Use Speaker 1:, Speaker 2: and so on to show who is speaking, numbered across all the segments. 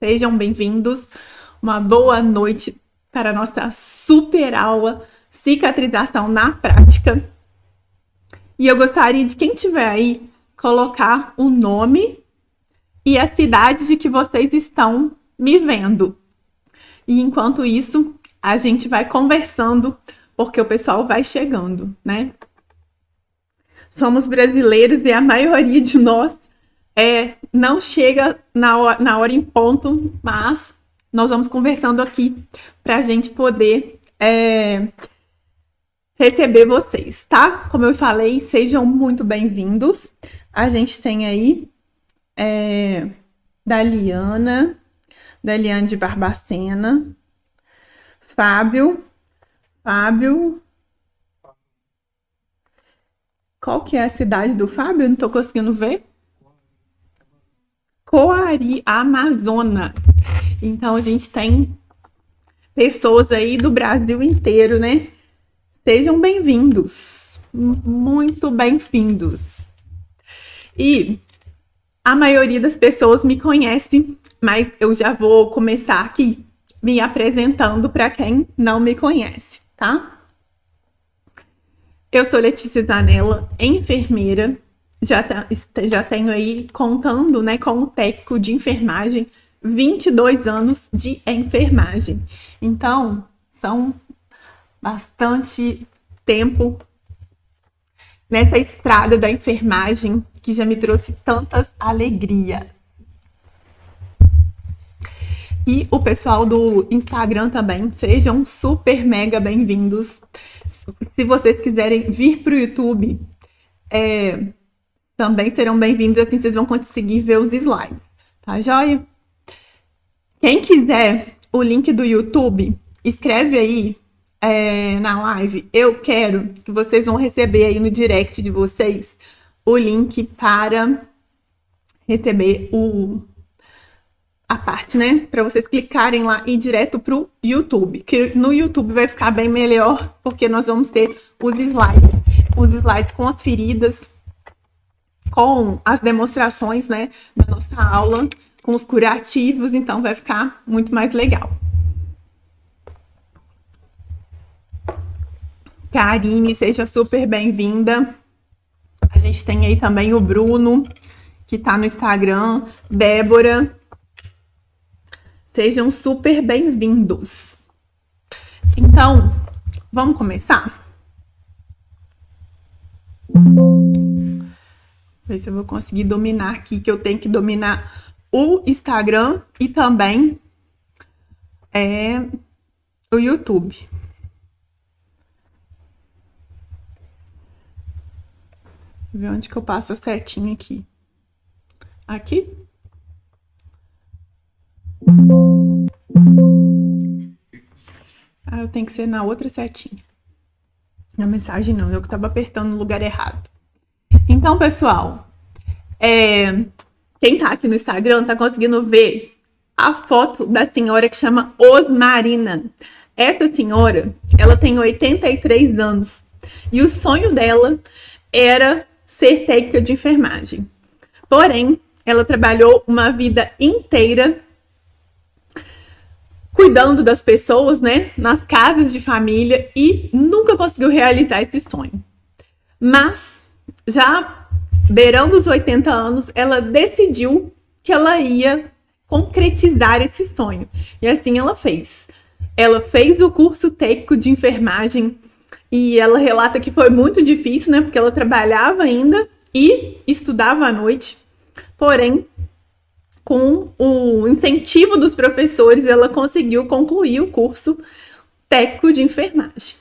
Speaker 1: Sejam bem-vindos. Uma boa noite para a nossa super aula Cicatrização na Prática. E eu gostaria de quem tiver aí colocar o nome e a cidade de que vocês estão me vendo. E enquanto isso, a gente vai conversando, porque o pessoal vai chegando, né? Somos brasileiros e a maioria de nós não chega na hora em ponto, mas nós vamos conversando aqui para a gente poder receber vocês, tá? Como eu falei, sejam muito bem-vindos. A gente tem aí Daliane de Barbacena, Fábio, qual que é a cidade do Fábio? Eu não tô conseguindo ver. Coari, Amazonas. Então a gente tem pessoas aí do Brasil inteiro, né? Sejam bem-vindos, muito bem-vindos. E a maioria das pessoas me conhece, mas eu já vou começar aqui me apresentando para quem não me conhece, tá? Eu sou Letícia Zanella, enfermeira, já tenho aí, contando, né, com o técnico de enfermagem, 22 anos de enfermagem. Então, são bastante tempo nessa estrada da enfermagem que já me trouxe tantas alegrias. E o pessoal do Instagram também, sejam super mega bem-vindos. Se vocês quiserem vir para o YouTube, também serão bem-vindos, assim vocês vão conseguir ver os slides, tá joia? Quem quiser o link do YouTube, escreve aí na live, eu quero, que vocês vão receber aí no direct de vocês o link para receber a parte, né? Para vocês clicarem lá e ir direto pro YouTube. Que no YouTube vai ficar bem melhor, porque nós vamos ter os slides com as feridas, com as demonstrações, né, da nossa aula, com os curativos, então vai ficar muito mais legal. Karine, seja super bem-vinda. A gente tem aí também o Bruno, que tá no Instagram, Débora. Sejam super bem-vindos. Então, vamos começar? Ver se eu vou conseguir dominar aqui, que eu tenho que dominar o Instagram e também o YouTube. Vou ver onde que eu passo a setinha aqui. Aqui? Ah, eu tenho que ser na outra setinha. Na mensagem não, eu que tava apertando no lugar errado. Então, pessoal, quem tá aqui no Instagram tá conseguindo ver a foto da senhora que chama Osmarina. Essa senhora, ela tem 83 anos e o sonho dela era ser técnica de enfermagem. Porém, ela trabalhou uma vida inteira cuidando das pessoas, né, nas casas de família e nunca conseguiu realizar esse sonho. Mas, já beirando os 80 anos, ela decidiu que ela ia concretizar esse sonho. E assim ela fez. Ela fez o curso técnico de enfermagem e ela relata que foi muito difícil, né, porque ela trabalhava ainda e estudava à noite. Porém, com o incentivo dos professores, ela conseguiu concluir o curso técnico de enfermagem.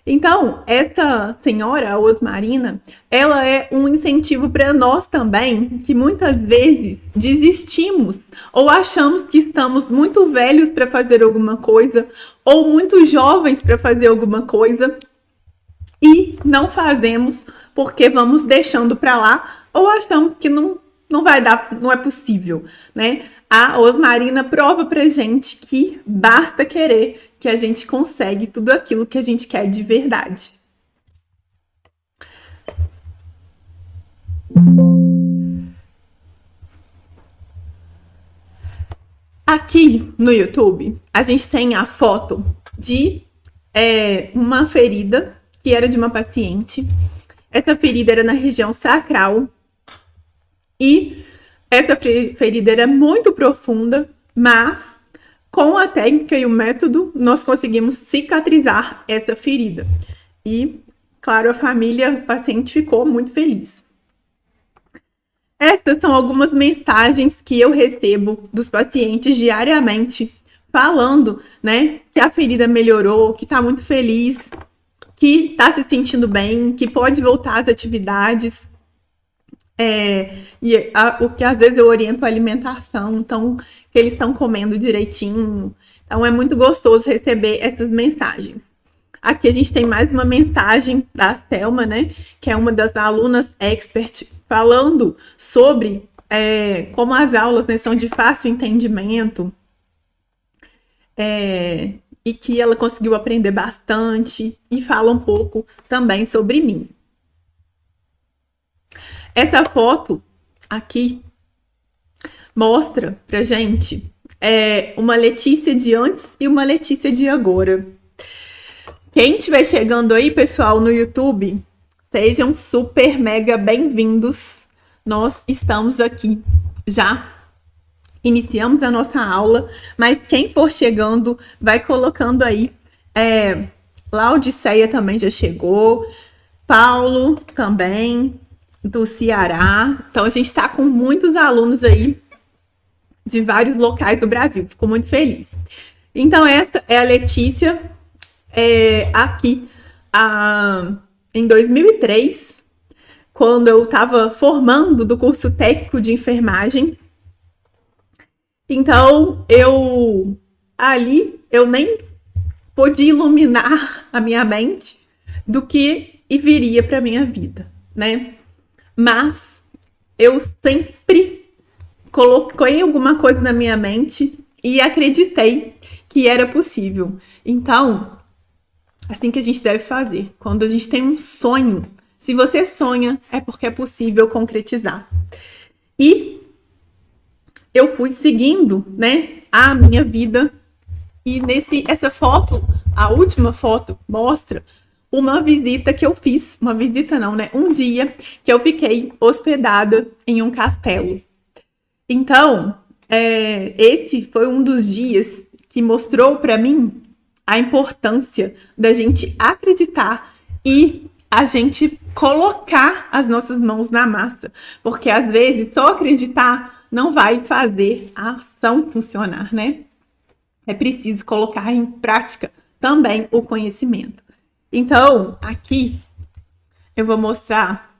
Speaker 1: Então, essa senhora, a Osmarina, ela é um incentivo para nós também, que muitas vezes desistimos ou achamos que estamos muito velhos para fazer alguma coisa ou muito jovens para fazer alguma coisa e não fazemos porque vamos deixando para lá ou achamos que não vai dar, não é possível, né? A Osmarina prova pra gente que basta querer, que a gente consegue tudo aquilo que a gente quer de verdade. Aqui no YouTube, a gente tem a foto de uma ferida que era de uma paciente. Essa ferida era na região sacral e essa ferida era muito profunda, mas com a técnica e o método, nós conseguimos cicatrizar essa ferida. E, claro, a família, o paciente ficou muito feliz. Estas são algumas mensagens que eu recebo dos pacientes diariamente, falando, né, que a ferida melhorou, que está muito feliz, que está se sentindo bem, que pode voltar às atividades. O que às vezes eu oriento a alimentação, então que eles estão comendo direitinho. Então é muito gostoso receber essas mensagens. Aqui a gente tem mais uma mensagem da Selma, né, que é uma das alunas expert, falando sobre como as aulas, né, são de fácil entendimento, e que ela conseguiu aprender bastante, e fala um pouco também sobre mim. Essa foto aqui mostra pra gente uma Letícia de antes e uma Letícia de agora. Quem estiver chegando aí, pessoal, no YouTube, sejam super mega bem-vindos. Nós estamos aqui já. Iniciamos a nossa aula, mas quem for chegando, vai colocando aí. Laudiceia também já chegou. Paulo também, do Ceará. Então, a gente está com muitos alunos aí de vários locais do Brasil. Fico muito feliz. Então, essa é a Letícia. Aqui, em 2003, quando eu estava formando do curso técnico de enfermagem. Então, eu nem podia iluminar a minha mente do que viria para minha vida, né? Mas eu sempre coloquei alguma coisa na minha mente e acreditei que era possível. Então, assim que a gente deve fazer. Quando a gente tem um sonho, se você sonha, é porque é possível concretizar. E eu fui seguindo, né, a minha vida. E essa foto, a última foto, mostra uma visita que eu fiz. Uma visita não, né? Um dia que eu fiquei hospedada em um castelo. Então, esse foi um dos dias que mostrou para mim a importância da gente acreditar e a gente colocar as nossas mãos na massa. Porque, às vezes, só acreditar não vai fazer a ação funcionar, né? É preciso colocar em prática também o conhecimento. Então, aqui eu vou mostrar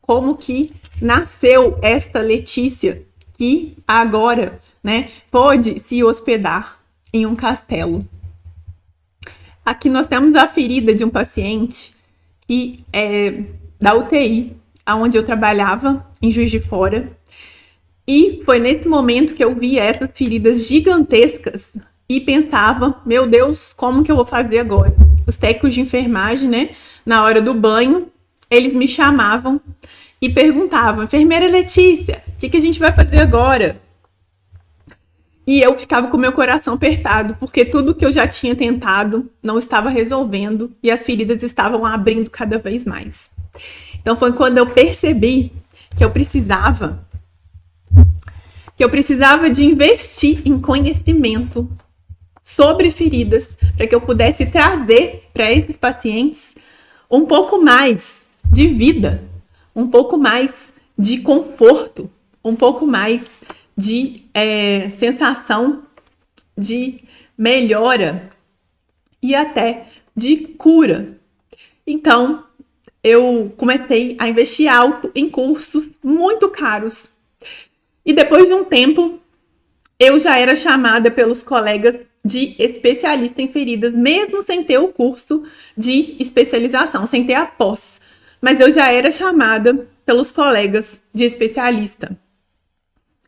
Speaker 1: como que nasceu esta Letícia, que agora, né, pode se hospedar em um castelo. Aqui nós temos a ferida de um paciente que da UTI, onde eu trabalhava, em Juiz de Fora. E foi nesse momento que eu vi essas feridas gigantescas e pensava, meu Deus, como que eu vou fazer agora? Os técnicos de enfermagem, né, na hora do banho, eles me chamavam e perguntavam, enfermeira Letícia, o que a gente vai fazer agora? E eu ficava com meu coração apertado, porque tudo que eu já tinha tentado não estava resolvendo e as feridas estavam abrindo cada vez mais. Então foi quando eu percebi que eu precisava de investir em conhecimento sobre feridas, para que eu pudesse trazer para esses pacientes um pouco mais de vida, um pouco mais de conforto, um pouco mais de sensação de melhora e até de cura. Então, eu comecei a investir alto em cursos muito caros. E depois de um tempo, eu já era chamada pelos colegas de especialista em feridas, mesmo sem ter o curso de especialização, sem ter a pós. Mas eu já era chamada pelos colegas de especialista.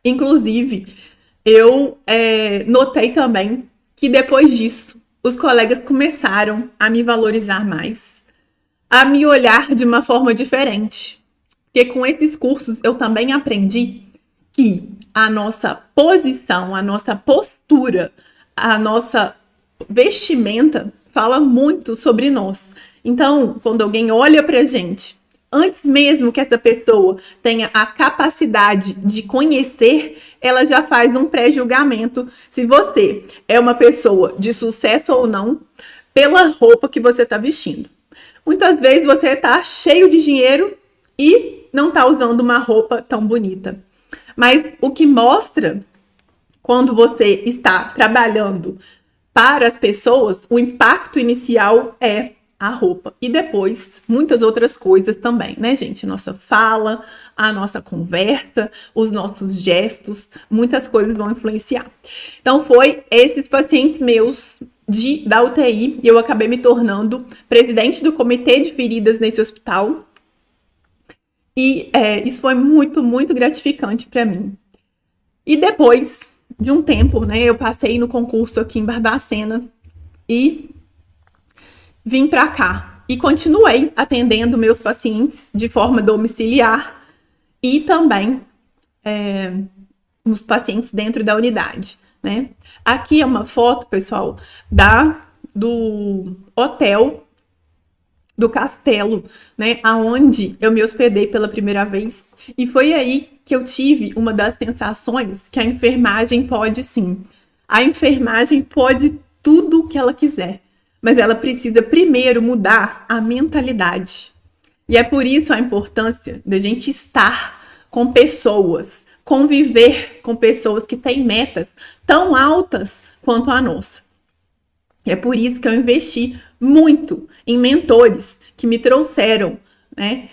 Speaker 1: Inclusive, eu notei também que depois disso, os colegas começaram a me valorizar mais, a me olhar de uma forma diferente. Porque com esses cursos eu também aprendi que a nossa posição, a nossa postura, a nossa vestimenta fala muito sobre nós. Então, quando alguém olha pra gente, antes mesmo que essa pessoa tenha a capacidade de conhecer, ela já faz um pré-julgamento se você é uma pessoa de sucesso ou não, pela roupa que você está vestindo. Muitas vezes você está cheio de dinheiro e não está usando uma roupa tão bonita. Mas o que mostra quando você está trabalhando para as pessoas, o impacto inicial é a roupa. E depois, muitas outras coisas também, né, gente? Nossa fala, a nossa conversa, os nossos gestos, muitas coisas vão influenciar. Então, foi esses pacientes meus da UTI e eu acabei me tornando presidente do comitê de feridas nesse hospital. E isso foi muito, muito gratificante para mim. E depois de um tempo, né, eu passei no concurso aqui em Barbacena e vim para cá. E continuei atendendo meus pacientes de forma domiciliar e também os pacientes dentro da unidade, né? Aqui é uma foto, pessoal, do hotel do Castelo, né, aonde eu me hospedei pela primeira vez, e foi aí que eu tive uma das sensações que a enfermagem pode sim. A enfermagem pode tudo o que ela quiser, mas ela precisa primeiro mudar a mentalidade. E é por isso a importância da gente estar com pessoas, conviver com pessoas que têm metas tão altas quanto a nossa. E é por isso que eu investi muito em mentores que me trouxeram, né,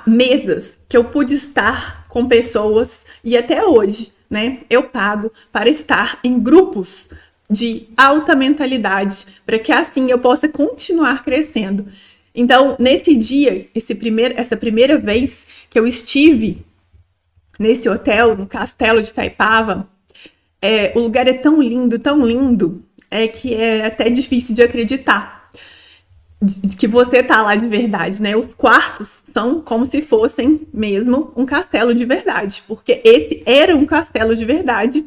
Speaker 1: mesas que eu pude estar com pessoas e até hoje, né, eu pago para estar em grupos de alta mentalidade, para que assim eu possa continuar crescendo. Então, nesse dia, essa primeira vez que eu estive nesse hotel, no Castelo de Itaipava, o lugar é tão lindo, que é até difícil de acreditar que você tá lá de verdade, né? Os quartos são como se fossem mesmo um castelo de verdade, porque esse era um castelo de verdade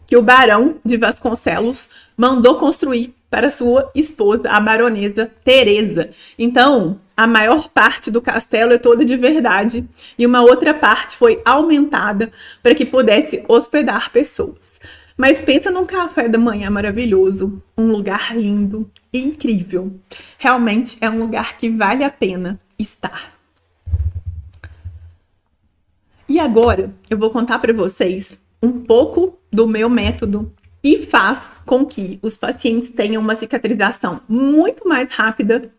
Speaker 1: que o Barão de Vasconcelos mandou construir para sua esposa, a baronesa Teresa. Então, a maior parte do castelo é toda de verdade e uma outra parte foi aumentada para que pudesse hospedar pessoas. Mas pensa num café da manhã maravilhoso, um lugar lindo e incrível. Realmente é um lugar que vale a pena estar. E agora eu vou contar para vocês um pouco do meu método e faz com que os pacientes tenham uma cicatrização muito mais rápida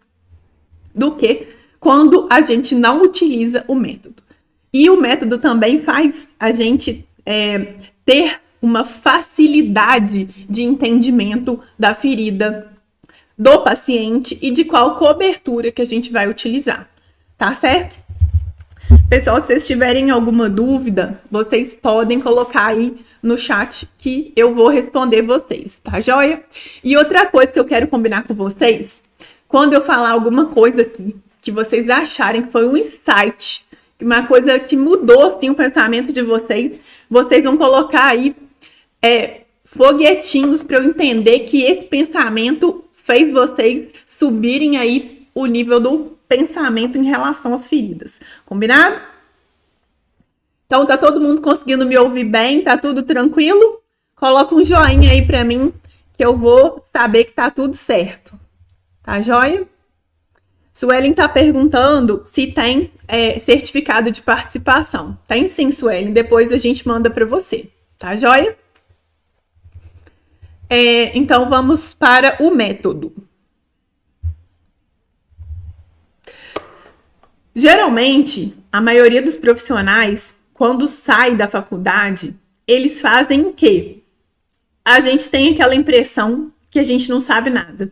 Speaker 1: do que quando a gente não utiliza o método. E o método também faz a gente ter uma facilidade de entendimento da ferida do paciente e de qual cobertura que a gente vai utilizar, tá certo? Pessoal, se vocês tiverem alguma dúvida, vocês podem colocar aí no chat que eu vou responder vocês, tá joia? E outra coisa que eu quero combinar com vocês, quando eu falar alguma coisa aqui que vocês acharem que foi um insight, uma coisa que mudou assim, o pensamento de vocês, vocês vão colocar aí foguetinhos para eu entender que esse pensamento fez vocês subirem aí o nível do pensamento em relação às feridas. Combinado? Então, tá todo mundo conseguindo me ouvir bem? Tá tudo tranquilo? Coloca um joinha aí para mim, que eu vou saber que tá tudo certo. Tá joia? Suelen tá perguntando se tem certificado de participação. Tem sim, Suelen. Depois a gente manda para você. Tá joia? Então, vamos para o método. Geralmente, a maioria dos profissionais, quando sai da faculdade, eles fazem o quê? A gente tem aquela impressão que a gente não sabe nada.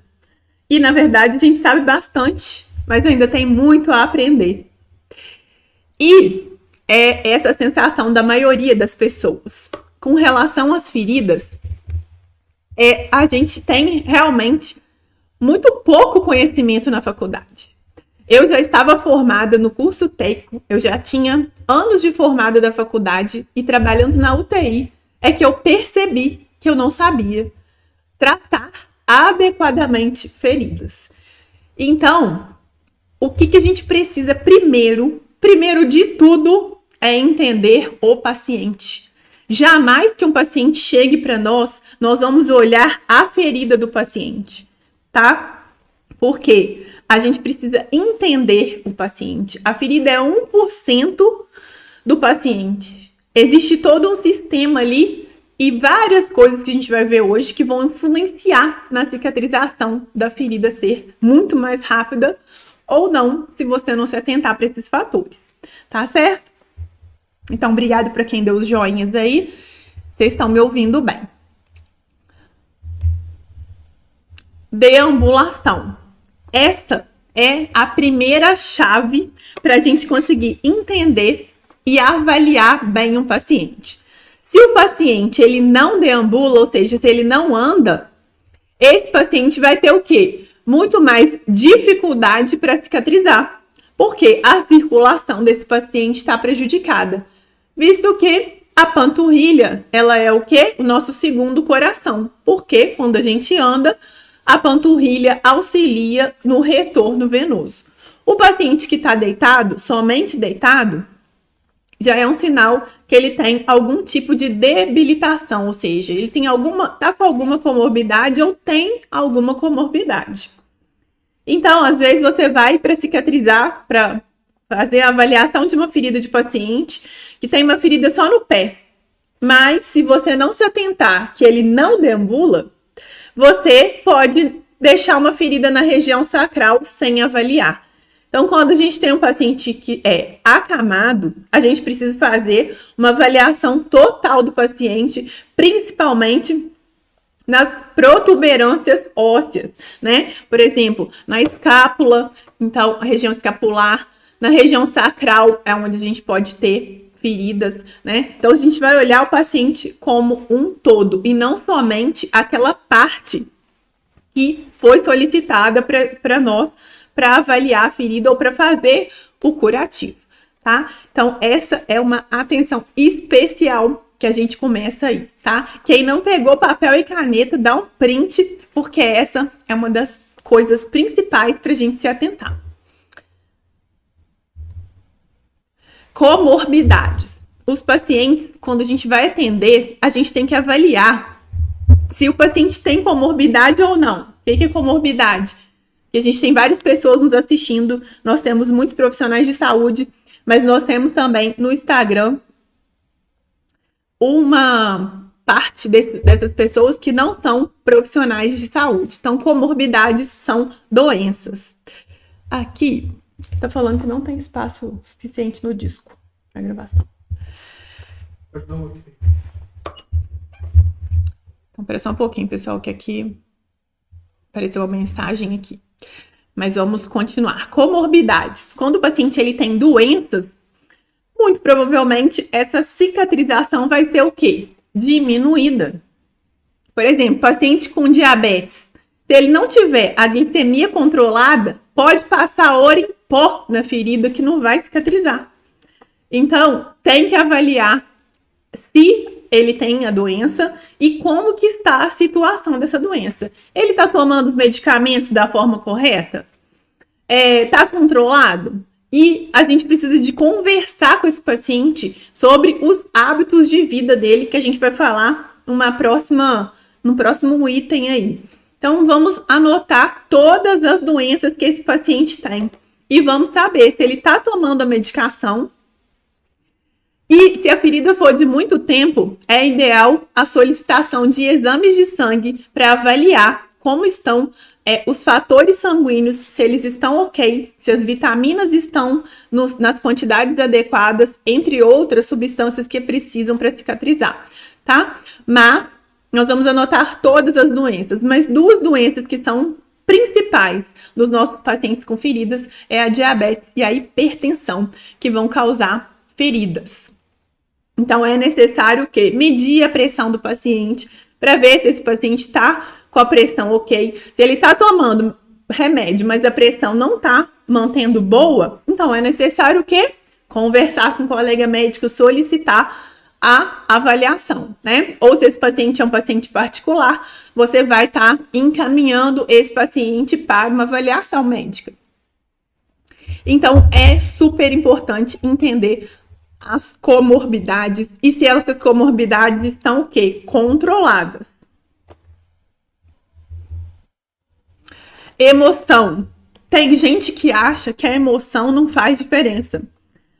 Speaker 1: E, na verdade, a gente sabe bastante, mas ainda tem muito a aprender. E é essa sensação da maioria das pessoas. Com relação às feridas, a gente tem realmente muito pouco conhecimento na faculdade. Eu já estava formada no curso técnico, eu já tinha anos de formada da faculdade e trabalhando na UTI, é que eu percebi que eu não sabia tratar adequadamente feridas. Então, o que a gente precisa primeiro de tudo, é entender o paciente. Jamais que um paciente chegue para nós vamos olhar a ferida do paciente, tá? Porque a gente precisa entender o paciente. A ferida é 1% do paciente. Existe todo um sistema ali e várias coisas que a gente vai ver hoje que vão influenciar na cicatrização da ferida ser muito mais rápida ou não, se você não se atentar para esses fatores. Tá certo? Então, obrigado para quem deu os joinhas aí. Vocês estão me ouvindo bem. Deambulação. Essa é a primeira chave para a gente conseguir entender e avaliar bem um paciente. Se o paciente ele não deambula, ou seja, se ele não anda, esse paciente vai ter o quê? Muito mais dificuldade para cicatrizar, porque a circulação desse paciente está prejudicada, visto que a panturrilha, ela é o quê? O nosso segundo coração, porque quando a gente anda, a panturrilha auxilia no retorno venoso. O paciente que está deitado, somente deitado, já é um sinal que ele tem algum tipo de debilitação, ou seja, ele tem tá com alguma comorbidade ou tem alguma comorbidade. Então, às vezes você vai para cicatrizar, para fazer a avaliação de uma ferida de paciente que tem uma ferida só no pé. Mas se você não se atentar que ele não deambula, você pode deixar uma ferida na região sacral sem avaliar. Então, quando a gente tem um paciente que é acamado, a gente precisa fazer uma avaliação total do paciente, principalmente nas protuberâncias ósseas, né? Por exemplo, na escápula, então, a região escapular, na região sacral é onde a gente pode ter feridas, né? Então, a gente vai olhar o paciente como um todo e não somente aquela parte que foi solicitada para nós para avaliar a ferida ou para fazer o curativo, tá? Então, essa é uma atenção especial que a gente começa aí, tá? Quem não pegou papel e caneta, dá um print, porque essa é uma das coisas principais para a gente se atentar. Comorbidades. Os pacientes, quando a gente vai atender, a gente tem que avaliar se o paciente tem comorbidade ou não. O que é comorbidade? Que a gente tem várias pessoas nos assistindo, nós temos muitos profissionais de saúde, mas nós temos também no Instagram uma parte dessas pessoas que não são profissionais de saúde. Então, comorbidades são doenças. Aqui, tá falando que não tem espaço suficiente no disco para gravação. Então, espera só um pouquinho, pessoal, que aqui apareceu uma mensagem aqui. Mas vamos continuar. Comorbidades. Quando o paciente ele tem doenças, muito provavelmente essa cicatrização vai ser o quê? Diminuída. Por exemplo, paciente com diabetes. Se ele não tiver a glicemia controlada, pode passar ouro em pó na ferida que não vai cicatrizar. Então, tem que avaliar se ele tem a doença e como que está a situação dessa doença. Ele está tomando os medicamentos da forma correta? Está controlado? E a gente precisa de conversar com esse paciente sobre os hábitos de vida dele, que a gente vai falar no próximo item aí. Então, vamos anotar todas as doenças que esse paciente tem e vamos saber se ele está tomando a medicação. E se a ferida for de muito tempo, é ideal a solicitação de exames de sangue para avaliar como estão os fatores sanguíneos, se eles estão ok, se as vitaminas estão nas quantidades adequadas, entre outras substâncias que precisam para cicatrizar, tá? Mas nós vamos anotar todas as doenças, mas duas doenças que são principais dos nossos pacientes com feridas é a diabetes e a hipertensão, que vão causar feridas. Então, é necessário que medir a pressão do paciente para ver se esse paciente está com a pressão ok. Se ele está tomando remédio, mas a pressão não está mantendo boa, então é necessário que conversar com o colega médico, solicitar a avaliação, né? Ou se esse paciente é um paciente particular, você vai estar encaminhando esse paciente para uma avaliação médica. Então, é super importante entender as comorbidades e se essas comorbidades estão o quê? Controladas. Emoção. Tem gente que acha que a emoção não faz diferença,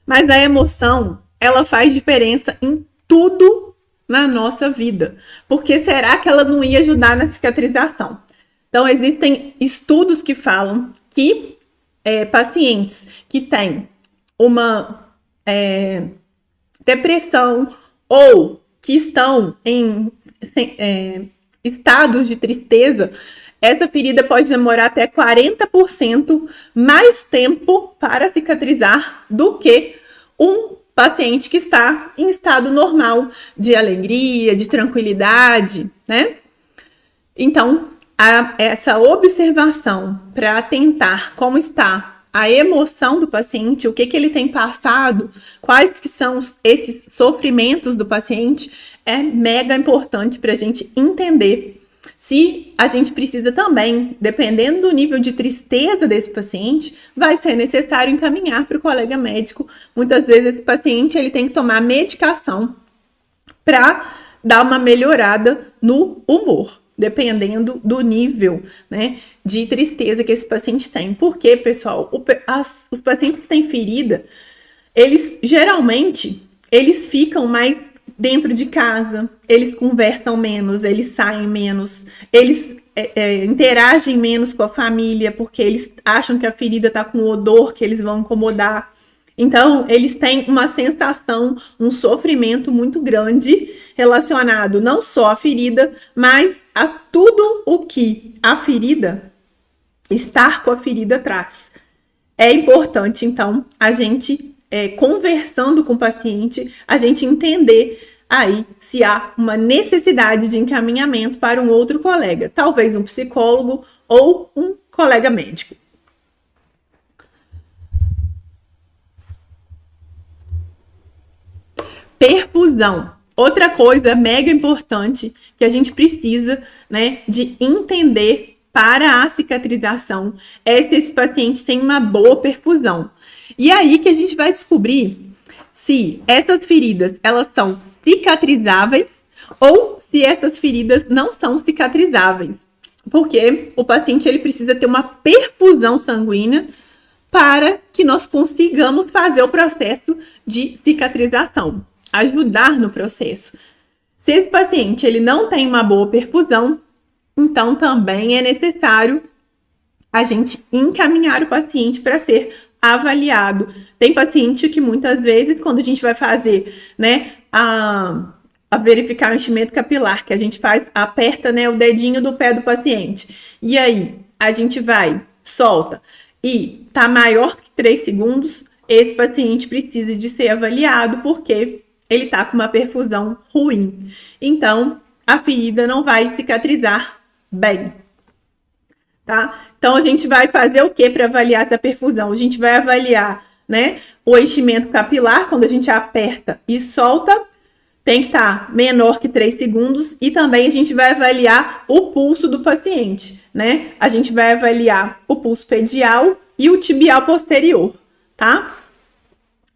Speaker 1: mas a emoção, ela faz diferença em tudo na nossa vida. Porque será que ela não ia ajudar na cicatrização? Então, existem estudos que falam que pacientes que têm uma depressão ou que estão em estados de tristeza, essa ferida pode demorar até 40% mais tempo para cicatrizar do que um paciente que está em estado normal de alegria, de tranquilidade, né? Então, essa observação para atentar como está a emoção do paciente, o que ele tem passado, quais que são esses sofrimentos do paciente, é mega importante para a gente entender se a gente precisa também, dependendo do nível de tristeza desse paciente, vai ser necessário encaminhar para o colega médico. Muitas vezes esse paciente ele tem que tomar medicação para dar uma melhorada no humor, dependendo do nível, né, de tristeza que esse paciente tem. Porque, pessoal, os pacientes que têm ferida, eles geralmente ficam mais dentro de casa, eles conversam menos, eles saem menos, eles interagem menos com a família, porque eles acham que a ferida está com odor, que eles vão incomodar. Então, eles têm uma sensação, um sofrimento muito grande relacionado não só à ferida, mas a tudo o que a ferida, estar com a ferida traz. É importante, então, a gente, conversando com o paciente, a gente entender aí se há uma necessidade de encaminhamento para um outro colega, talvez um psicólogo ou um colega médico. Perfusão. Outra coisa mega importante que a gente precisa, né, de entender para a cicatrização é se esse paciente tem uma boa perfusão. E aí que a gente vai descobrir se essas feridas elas são cicatrizáveis ou se essas feridas não são cicatrizáveis. Porque o paciente ele precisa ter uma perfusão sanguínea para que nós consigamos fazer o processo de cicatrização, ajudar no processo. Se esse paciente ele não tem uma boa perfusão, então também é necessário a gente encaminhar o paciente para ser avaliado. Tem paciente que muitas vezes, quando a gente vai fazer, né, a verificar o enchimento capilar, que a gente aperta, né, o dedinho do pé do paciente, e aí a gente vai, solta, e tá maior que 3 segundos, esse paciente precisa de ser avaliado, porque ele tá com uma perfusão ruim. Então, a ferida não vai cicatrizar bem, tá? Então, a gente vai fazer o que para avaliar essa perfusão? A gente vai avaliar, né, o enchimento capilar, quando a gente aperta e solta, tem que estar menor que 3 segundos, e também a gente vai avaliar o pulso do paciente, né? A gente vai avaliar o pulso pedial e o tibial posterior, tá?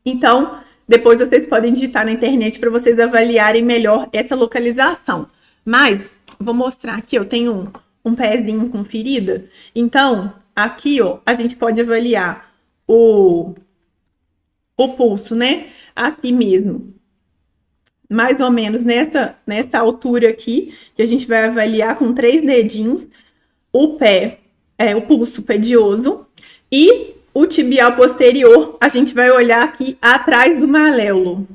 Speaker 1: Então, depois vocês podem digitar na internet para vocês avaliarem melhor essa localização. Mas, vou mostrar aqui, eu tenho um pezinho com ferida. Então, aqui, ó, a gente pode avaliar o pulso, né? Aqui mesmo. Mais ou menos nessa altura aqui, que a gente vai avaliar com 3 dedinhos o pulso pedioso, e o tibial posterior, a gente vai olhar aqui atrás do maléolo.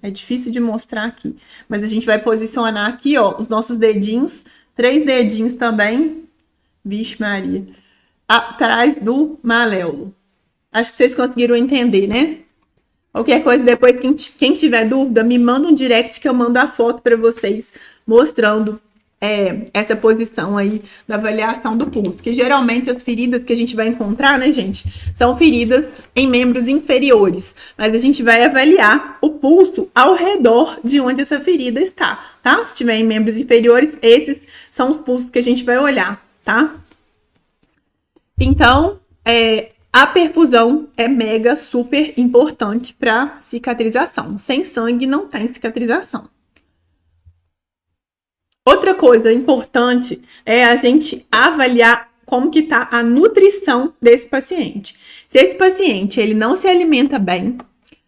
Speaker 1: É difícil de mostrar aqui, mas a gente vai posicionar aqui, ó, os nossos dedinhos, 3 dedinhos também, vixe Maria, atrás do maléolo. Acho que vocês conseguiram entender, né? Qualquer coisa, depois, quem tiver dúvida, me manda um direct que eu mando a foto para vocês, mostrando essa posição aí da avaliação do pulso, que geralmente as feridas que a gente vai encontrar, né, gente, são feridas em membros inferiores, mas a gente vai avaliar o pulso ao redor de onde essa ferida está, tá? Se tiver em membros inferiores, esses são os pulsos que a gente vai olhar, tá? Então, a perfusão é mega super importante para cicatrização. Sem sangue não tem cicatrização. Outra coisa importante é a gente avaliar como que tá a nutrição desse paciente. Se esse paciente ele não se alimenta bem,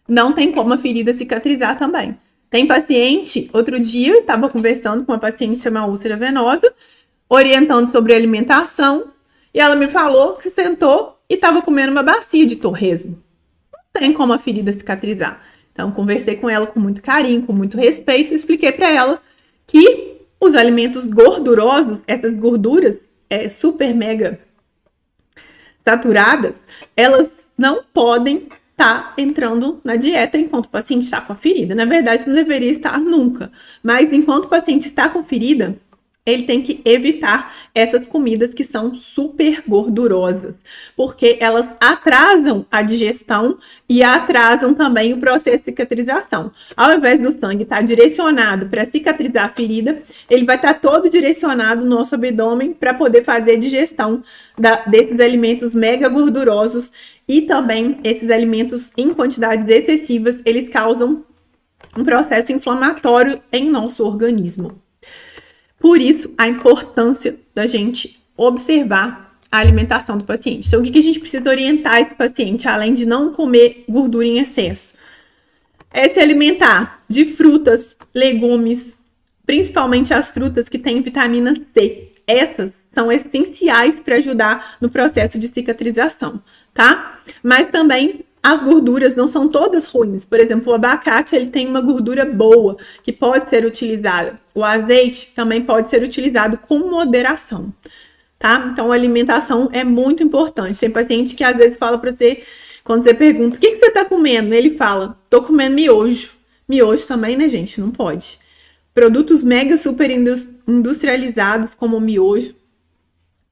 Speaker 1: não tem como a ferida cicatrizar também. Tem paciente, outro dia, estava conversando com uma paciente chamada úlcera venosa, orientando sobre alimentação, e ela me falou que sentou e estava comendo uma bacia de torresmo. Não tem como a ferida cicatrizar. Então, conversei com ela com muito carinho, com muito respeito, e expliquei para ela que os alimentos gordurosos, essas gorduras super mega saturadas, elas não podem estar entrando na dieta enquanto o paciente está com a ferida. Na verdade, não deveria estar nunca. Mas enquanto o paciente está com ferida, ele tem que evitar essas comidas que são super gordurosas, porque elas atrasam a digestão e atrasam também o processo de cicatrização. Ao invés do sangue estar direcionado para cicatrizar a ferida, ele vai estar todo direcionado no nosso abdômen para poder fazer a digestão desses alimentos mega gordurosos, e também esses alimentos em quantidades excessivas, eles causam um processo inflamatório em nosso organismo. Por isso, a importância da gente observar a alimentação do paciente. Então, o que a gente precisa orientar esse paciente, além de não comer gordura em excesso? É se alimentar de frutas, legumes, principalmente as frutas que têm vitamina C. Essas são essenciais para ajudar no processo de cicatrização, tá? Mas também as gorduras não são todas ruins. Por exemplo, o abacate ele tem uma gordura boa que pode ser utilizada. O azeite também pode ser utilizado com moderação, tá? Então, a alimentação é muito importante. Tem paciente que às vezes fala para você, quando você pergunta, o que você tá comendo? Ele fala, tô comendo miojo. Miojo também, né, gente? Não pode. Produtos mega super industrializados como o miojo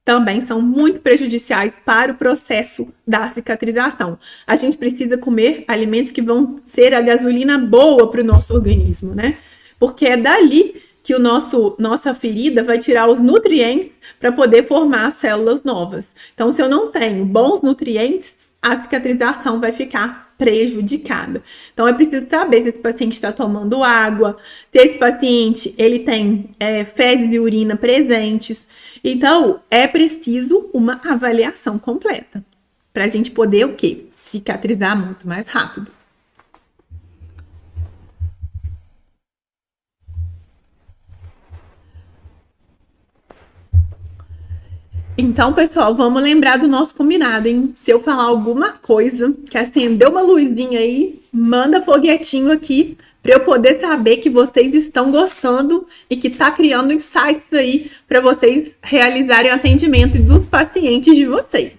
Speaker 1: também são muito prejudiciais para o processo da cicatrização. A gente precisa comer alimentos que vão ser a gasolina boa para o nosso organismo, né? Porque é dali que nossa ferida vai tirar os nutrientes para poder formar células novas. Então, se eu não tenho bons nutrientes, a cicatrização vai ficar prejudicada. Então, é preciso saber se esse paciente está tomando água, se esse paciente ele tem fezes e urina presentes. Então, é preciso uma avaliação completa para a gente poder o quê? Cicatrizar muito mais rápido. Então, pessoal, vamos lembrar do nosso combinado, hein? Se eu falar alguma coisa que acendeu uma luzinha aí, manda foguetinho aqui para eu poder saber que vocês estão gostando e que tá criando insights aí para vocês realizarem o atendimento dos pacientes de vocês.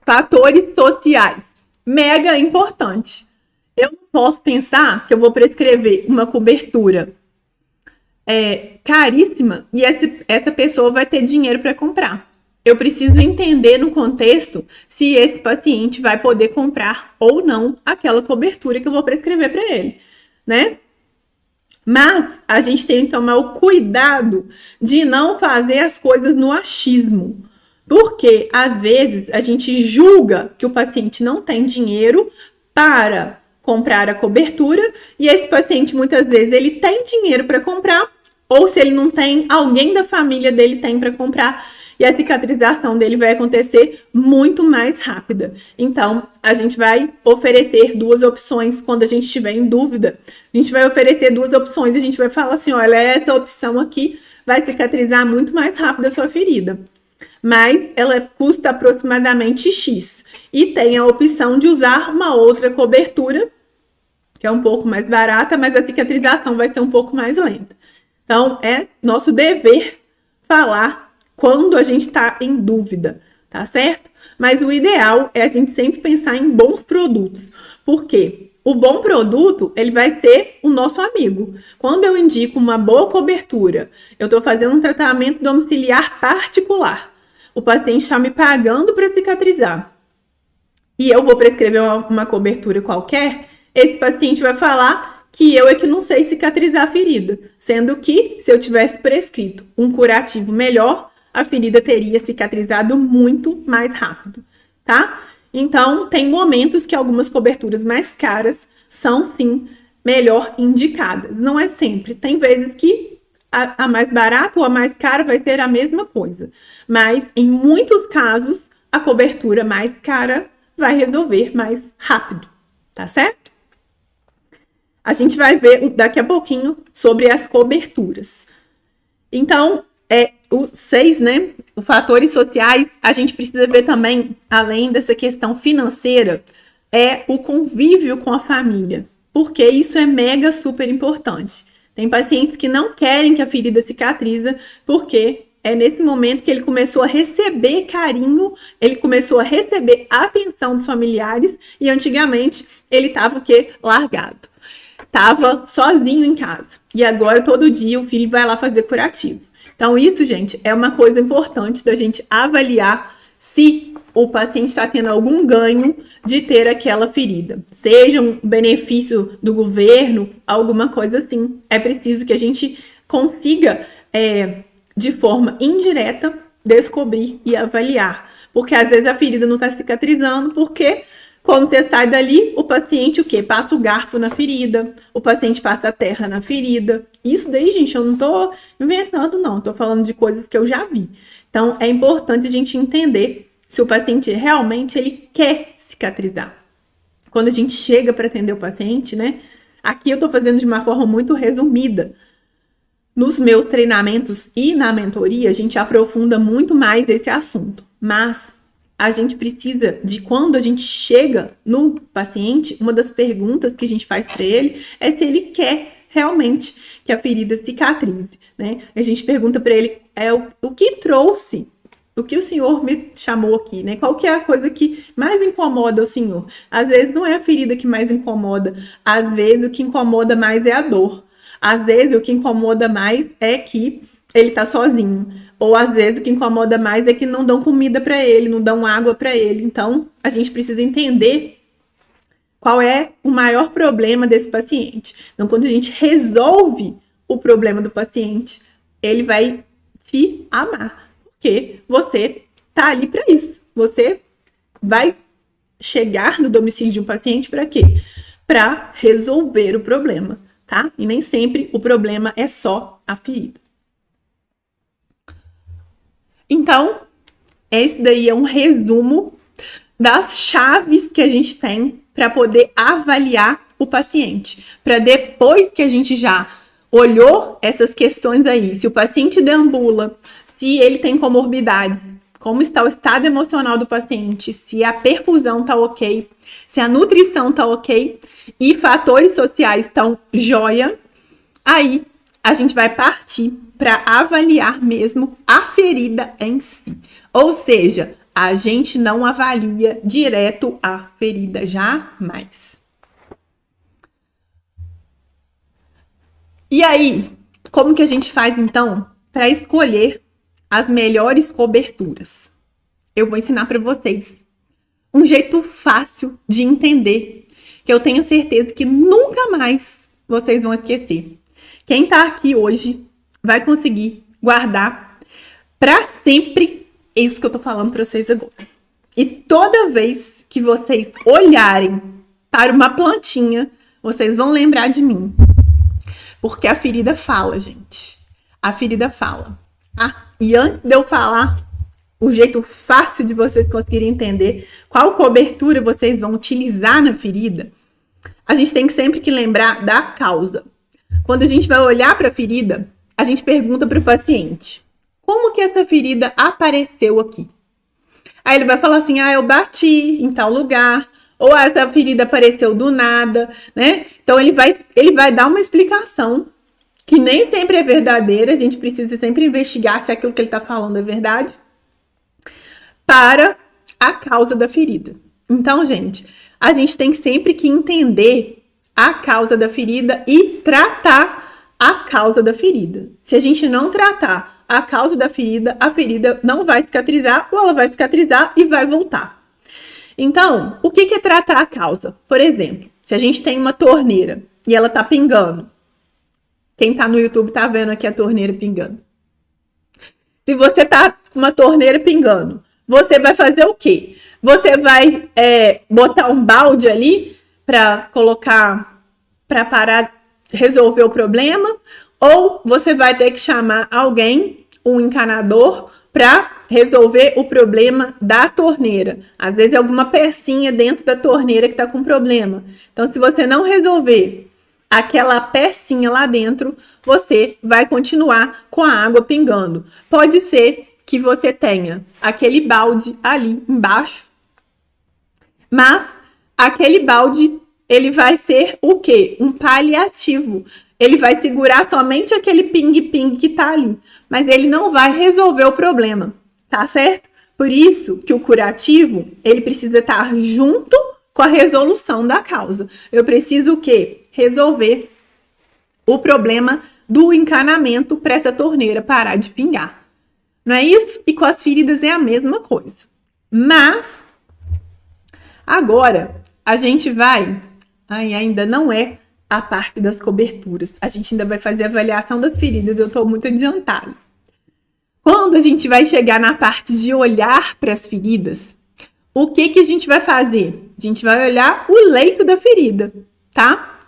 Speaker 1: Fatores sociais. Mega importante. Eu não posso pensar que eu vou prescrever uma cobertura caríssima e essa pessoa vai ter dinheiro para comprar. Eu preciso entender no contexto se esse paciente vai poder comprar ou não aquela cobertura que eu vou prescrever para ele, né? Mas a gente tem que tomar o cuidado de não fazer as coisas no achismo, porque às vezes a gente julga que o paciente não tem dinheiro para comprar a cobertura e esse paciente muitas vezes ele tem dinheiro para comprar, ou se ele não tem, alguém da família dele tem para comprar e a cicatrização dele vai acontecer muito mais rápida. Então, a gente vai oferecer duas opções quando a gente estiver em dúvida. A gente vai oferecer duas opções, a gente vai falar assim, olha, essa opção aqui vai cicatrizar muito mais rápido a sua ferida, mas ela custa aproximadamente X. E tem a opção de usar uma outra cobertura, que é um pouco mais barata, mas a cicatrização vai ser um pouco mais lenta. Então, é nosso dever falar quando a gente está em dúvida, tá certo? Mas o ideal é a gente sempre pensar em bons produtos. Por quê? o bom produto, ele vai ser o nosso amigo. Quando eu indico uma boa cobertura, eu estou fazendo um tratamento domiciliar particular. O paciente está me pagando para cicatrizar. E eu vou prescrever uma cobertura qualquer, esse paciente vai falar que eu é que não sei cicatrizar a ferida. Sendo que, se eu tivesse prescrito um curativo melhor, a ferida teria cicatrizado muito mais rápido, tá? Então, tem momentos que algumas coberturas mais caras são, sim, melhor indicadas. Não é sempre. Tem vezes que a mais barata ou a mais cara vai ser a mesma coisa. Mas, em muitos casos, a cobertura mais cara vai resolver mais rápido, tá certo? A gente vai ver daqui a pouquinho sobre as coberturas. Então, os 6, né? Os fatores sociais, a gente precisa ver também, além dessa questão financeira, o convívio com a família. Porque isso é mega super importante. Tem pacientes que não querem que a ferida cicatriza, porque é nesse momento que ele começou a receber carinho, ele começou a receber atenção dos familiares, e antigamente ele estava o quê? Largado. Estava sozinho em casa. E agora, todo dia, o filho vai lá fazer curativo. Então, isso, gente, é uma coisa importante da gente avaliar se o paciente está tendo algum ganho de ter aquela ferida. Seja um benefício do governo, alguma coisa assim. É preciso que a gente consiga, de forma indireta, descobrir e avaliar. Porque, às vezes, a ferida não está cicatrizando, porque quando você sai dali, o paciente o quê? Passa o garfo na ferida, o paciente passa a terra na ferida. Isso daí, gente, eu não tô inventando, não. Tô falando de coisas que eu já vi. Então, é importante a gente entender se o paciente realmente ele quer cicatrizar. Quando a gente chega para atender o paciente, né? Aqui eu tô fazendo de uma forma muito resumida. Nos meus treinamentos e na mentoria, a gente aprofunda muito mais esse assunto. Mas a gente precisa de, quando a gente chega no paciente, uma das perguntas que a gente faz para ele é se ele quer realmente que a ferida cicatrize, né? A gente pergunta para ele o que trouxe, o que o senhor me chamou aqui, né? Qual que é a coisa que mais incomoda o senhor? Às vezes não é a ferida que mais incomoda, às vezes o que incomoda mais é a dor. Às vezes o que incomoda mais é que ele tá sozinho. Ou às vezes o que incomoda mais é que não dão comida para ele, não dão água para ele. Então, a gente precisa entender qual é o maior problema desse paciente. Então, quando a gente resolve o problema do paciente, ele vai te amar. Porque você tá ali para isso. Você vai chegar no domicílio de um paciente para quê? Para resolver o problema, tá? E nem sempre o problema é só a ferida. Então, esse daí é um resumo das chaves que a gente tem para poder avaliar o paciente. Para depois que a gente já olhou essas questões aí, se o paciente deambula, se ele tem comorbidades, como está o estado emocional do paciente, se a perfusão está ok, se a nutrição está ok e fatores sociais estão jóia, aí a gente vai partir para avaliar mesmo a ferida em si. Ou seja, a gente não avalia direto a ferida jamais. E aí, como que a gente faz então para escolher as melhores coberturas? Eu vou ensinar para vocês um jeito fácil de entender, que eu tenho certeza que nunca mais vocês vão esquecer. Quem tá aqui hoje vai conseguir guardar para sempre isso que eu tô falando para vocês agora. E toda vez que vocês olharem para uma plantinha, vocês vão lembrar de mim. Porque a ferida fala, gente. A ferida fala. E antes de eu falar o jeito fácil de vocês conseguirem entender qual cobertura vocês vão utilizar na ferida, a gente tem sempre que lembrar da causa. Quando a gente vai olhar para a ferida, a gente pergunta para o paciente: como que essa ferida apareceu aqui? Aí ele vai falar assim: eu bati em tal lugar, ou essa ferida apareceu do nada, né? Então ele vai dar uma explicação que nem sempre é verdadeira, a gente precisa sempre investigar se aquilo que ele está falando é verdade, para a causa da ferida. Então, gente, a gente tem sempre que entender a causa da ferida e tratar a causa da ferida. Se a gente não tratar a causa da ferida, a ferida não vai cicatrizar ou ela vai cicatrizar e vai voltar. Então, o que é tratar a causa? Por exemplo, se a gente tem uma torneira e ela tá pingando. Quem tá no YouTube tá vendo aqui a torneira pingando. Se você tá com uma torneira pingando, você vai fazer o quê? Você vai botar um balde ali para colocar, para parar, resolver o problema, ou você vai ter que chamar alguém, um encanador, para resolver o problema da torneira. Às vezes é alguma pecinha dentro da torneira que está com problema. Então, se você não resolver aquela pecinha lá dentro, você vai continuar com a água pingando. Pode ser que você tenha aquele balde ali embaixo, mas aquele balde, ele vai ser o quê? Um paliativo. Ele vai segurar somente aquele ping-ping que tá ali, mas ele não vai resolver o problema, tá certo? Por isso que o curativo, ele precisa estar junto com a resolução da causa. Eu preciso o quê? Resolver o problema do encanamento para essa torneira parar de pingar. Não é isso? E com as feridas é a mesma coisa. Mas, agora, a gente vai... ainda não é a parte das coberturas. A gente ainda vai fazer a avaliação das feridas. Eu estou muito adiantada. Quando a gente vai chegar na parte de olhar para as feridas, o que a gente vai fazer? A gente vai olhar o leito da ferida, tá?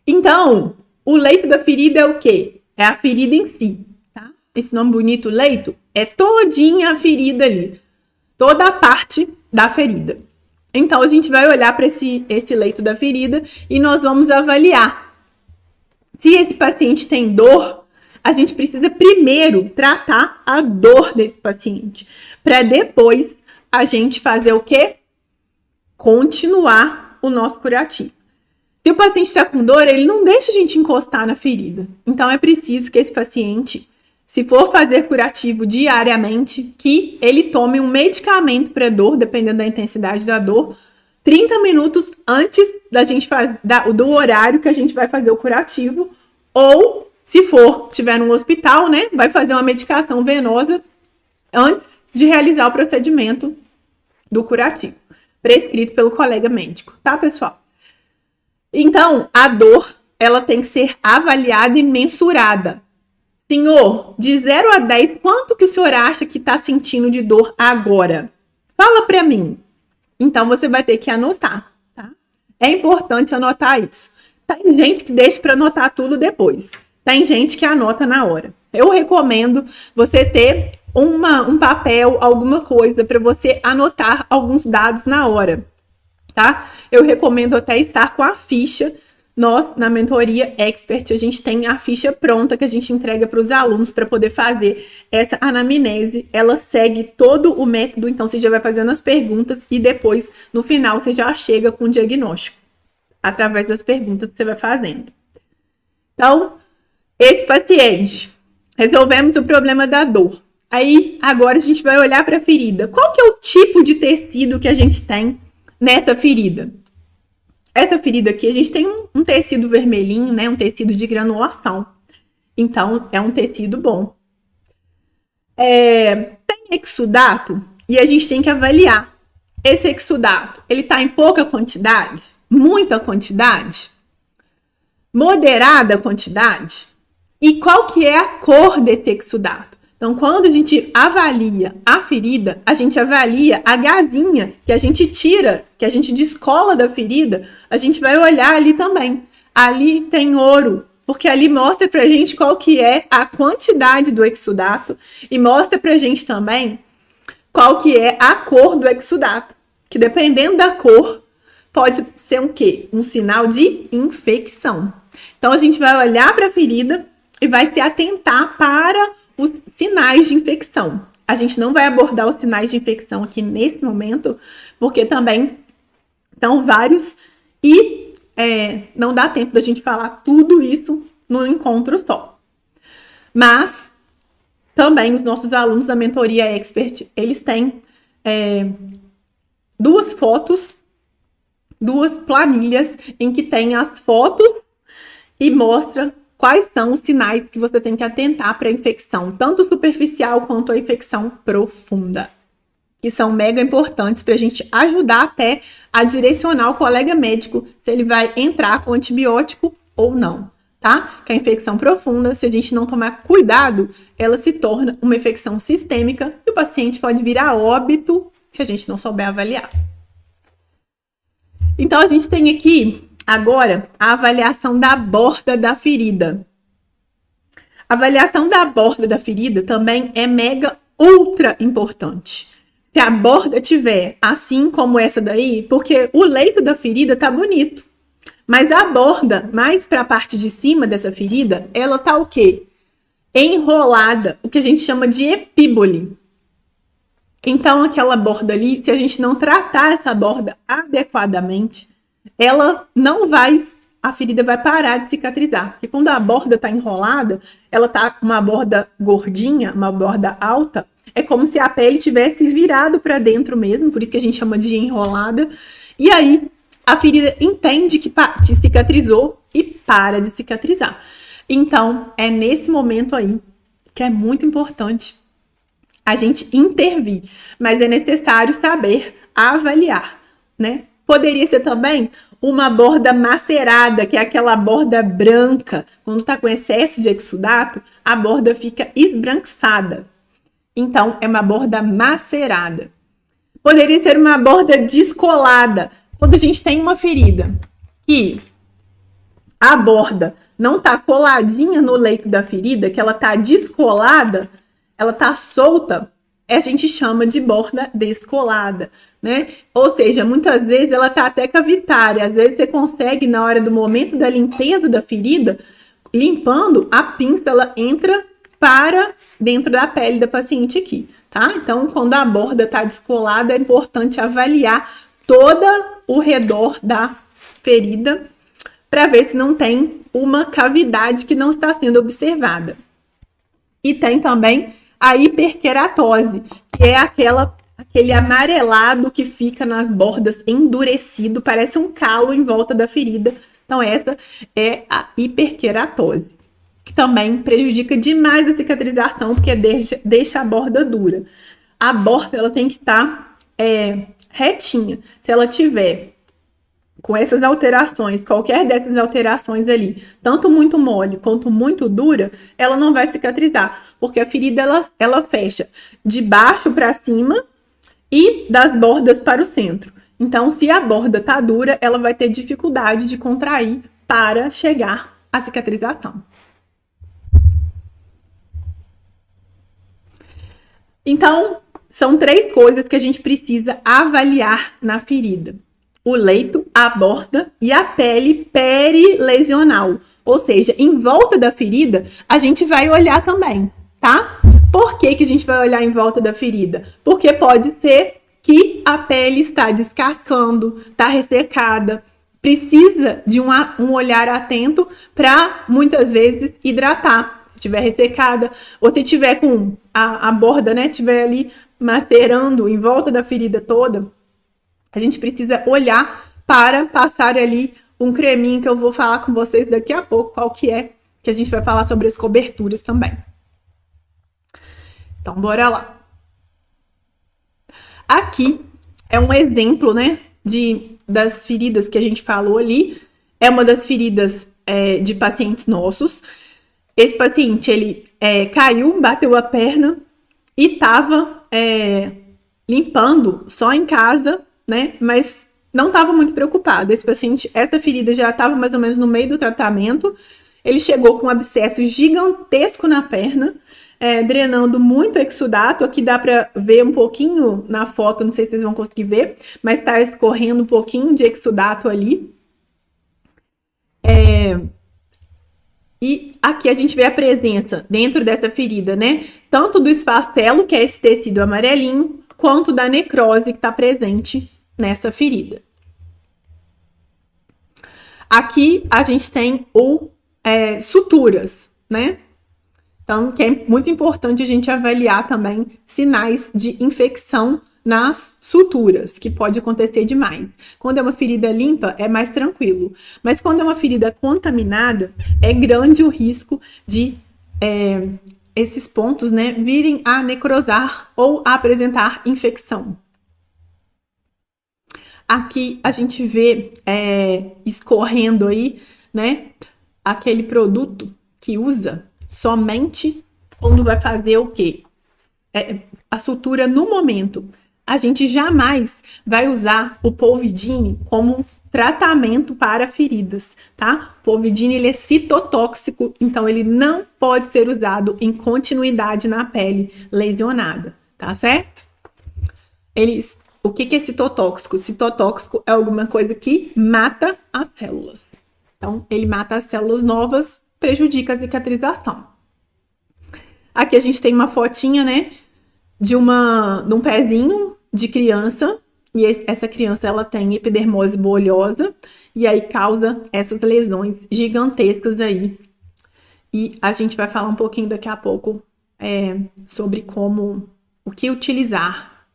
Speaker 1: Então, o leito da ferida é o quê? É a ferida em si, tá? Esse nome bonito, leito, é todinha a ferida ali. Toda a parte da ferida. Então, a gente vai olhar para esse leito da ferida e nós vamos avaliar. Se esse paciente tem dor, a gente precisa primeiro tratar a dor desse paciente, para depois a gente fazer o quê? Continuar o nosso curativo. Se o paciente está com dor, ele não deixa a gente encostar na ferida. Então, é preciso que esse paciente, se for fazer curativo diariamente, que ele tome um medicamento para dor, dependendo da intensidade da dor, 30 minutos antes da gente do horário que a gente vai fazer o curativo, ou se tiver num hospital, né, vai fazer uma medicação venosa antes de realizar o procedimento do curativo, prescrito pelo colega médico, tá, pessoal? Então, a dor, ela tem que ser avaliada e mensurada. Senhor, de 0 a 10, quanto que o senhor acha que está sentindo de dor agora? Fala para mim. Então, você vai ter que anotar, tá? É importante anotar isso. Tem gente que deixa para anotar tudo depois. Tem gente que anota na hora. Eu recomendo você ter um papel, alguma coisa para você anotar alguns dados na hora, tá? Eu recomendo até estar com a ficha. Nós, na mentoria Expert, a gente tem a ficha pronta que a gente entrega para os alunos para poder fazer essa anamnese. Ela segue todo o método, então você já vai fazendo as perguntas e depois, no final, você já chega com o diagnóstico, através das perguntas que você vai fazendo. Então, esse paciente, resolvemos o problema da dor. Aí, agora a gente vai olhar para a ferida. Qual que é o tipo de tecido que a gente tem nessa ferida? Essa ferida aqui, a gente tem um tecido vermelhinho, né? Um tecido de granulação. Então, é um tecido bom. Tem exudato e a gente tem que avaliar. Esse exudato, ele tá em pouca quantidade? Muita quantidade? Moderada quantidade? E qual que é a cor desse exudato? Então, quando a gente avalia a ferida, a gente avalia a gazinha que a gente tira, que a gente descola da ferida, a gente vai olhar ali também. Ali tem ouro, porque ali mostra pra gente qual que é a quantidade do exudato e mostra pra gente também qual que é a cor do exudato, que dependendo da cor, pode ser um quê? Um sinal de infecção. Então, a gente vai olhar para a ferida e vai se atentar para os sinais de infecção. A gente não vai abordar os sinais de infecção aqui nesse momento, porque também são vários e não dá tempo da gente falar tudo isso num encontro só. Mas também os nossos alunos da mentoria Expert, eles têm 2 fotos duas planilhas em que tem as fotos e mostra quais são os sinais que você tem que atentar para a infecção, tanto superficial quanto a infecção profunda, que são mega importantes para a gente ajudar até a direcionar o colega médico se ele vai entrar com antibiótico ou não, tá? Que a infecção profunda, se a gente não tomar cuidado, ela se torna uma infecção sistêmica e o paciente pode vir a óbito se a gente não souber avaliar. Então, a gente tem aqui, agora, a avaliação da borda da ferida. A avaliação da borda da ferida também é mega ultra importante. Se a borda tiver assim como essa daí, porque o leito da ferida tá bonito, mas a borda, mais para a parte de cima dessa ferida, ela tá o quê? Enrolada, o que a gente chama de epíbole. Então, aquela borda ali, se a gente não tratar essa borda adequadamente, ela não vai, a ferida vai parar de cicatrizar. Porque quando a borda tá enrolada, ela tá uma borda gordinha, uma borda alta, é como se a pele tivesse virado para dentro mesmo, por isso que a gente chama de enrolada. E aí, a ferida entende que cicatrizou e para de cicatrizar. Então, é nesse momento aí que é muito importante a gente intervir. Mas é necessário saber avaliar, né? Poderia ser também uma borda macerada, que é aquela borda branca. Quando tá com excesso de exudato, a borda fica esbranquiçada. Então, é uma borda macerada. Poderia ser uma borda descolada. Quando a gente tem uma ferida que a borda não tá coladinha no leito da ferida, que ela tá descolada, ela tá solta, a gente chama de borda descolada, né? Ou seja, muitas vezes ela tá até cavitária. Às vezes você consegue, na hora do momento da limpeza da ferida, limpando, a pinça, ela entra para dentro da pele da paciente aqui, tá? Então, quando a borda tá descolada, é importante avaliar todo o redor da ferida para ver se não tem uma cavidade que não está sendo observada. E tem também a hiperqueratose, que é aquele amarelado que fica nas bordas endurecido, parece um calo em volta da ferida. Então, essa é a hiperqueratose, que também prejudica demais a cicatrização, porque deixa a borda dura. A borda, ela tem que estar retinha. Se ela tiver com essas alterações, qualquer dessas alterações ali, tanto muito mole quanto muito dura, ela não vai cicatrizar, porque a ferida ela fecha de baixo para cima e das bordas para o centro. Então, se a borda tá dura, ela vai ter dificuldade de contrair para chegar à cicatrização. Então, são 3 coisas que a gente precisa avaliar na ferida: o leito, a borda e a pele perilesional. Ou seja, em volta da ferida, a gente vai olhar também, tá? Por que que a gente vai olhar em volta da ferida? Porque pode ser que a pele está descascando, está ressecada, precisa de um olhar atento para, muitas vezes, hidratar. Se estiver ressecada, ou se tiver com a borda, né, estiver ali macerando em volta da ferida toda, a gente precisa olhar para passar ali um creminho que eu vou falar com vocês daqui a pouco, qual que é, que a gente vai falar sobre as coberturas também. Então, bora lá. Aqui é um exemplo, né, das feridas que a gente falou ali. É uma das feridas de pacientes nossos. Esse paciente, ele caiu, bateu a perna e estava limpando só em casa, né? Mas não estava muito preocupado. Esse paciente, essa ferida já estava mais ou menos no meio do tratamento. Ele chegou com um abscesso gigantesco na perna, drenando muito exudato. Aqui dá para ver um pouquinho na foto, não sei se vocês vão conseguir ver, mas está escorrendo um pouquinho de exudato ali. E aqui a gente vê a presença dentro dessa ferida, né? Tanto do esfacelo, que é esse tecido amarelinho, quanto da necrose que está presente nessa ferida. Aqui a gente tem suturas, né? Então, que é muito importante a gente avaliar também sinais de infecção nas suturas, que pode acontecer demais. Quando é uma ferida limpa, é mais tranquilo. Mas quando é uma ferida contaminada, é grande o risco de esses pontos, né, virem a necrosar ou a apresentar infecção. Aqui a gente vê escorrendo aí, né, aquele produto que usa somente quando vai fazer o quê? A sutura no momento. A gente jamais vai usar o Povidone como tratamento para feridas, tá? O Povidone, ele é citotóxico, então ele não pode ser usado em continuidade na pele lesionada, tá certo? O que é citotóxico? Citotóxico é alguma coisa que mata as células. Então, ele mata as células novas, prejudica a cicatrização. Aqui a gente tem uma fotinha, né, de um pezinho de criança, e essa criança, ela tem epidermose bolhosa, e aí causa essas lesões gigantescas aí. E a gente vai falar um pouquinho daqui a pouco sobre o que utilizar.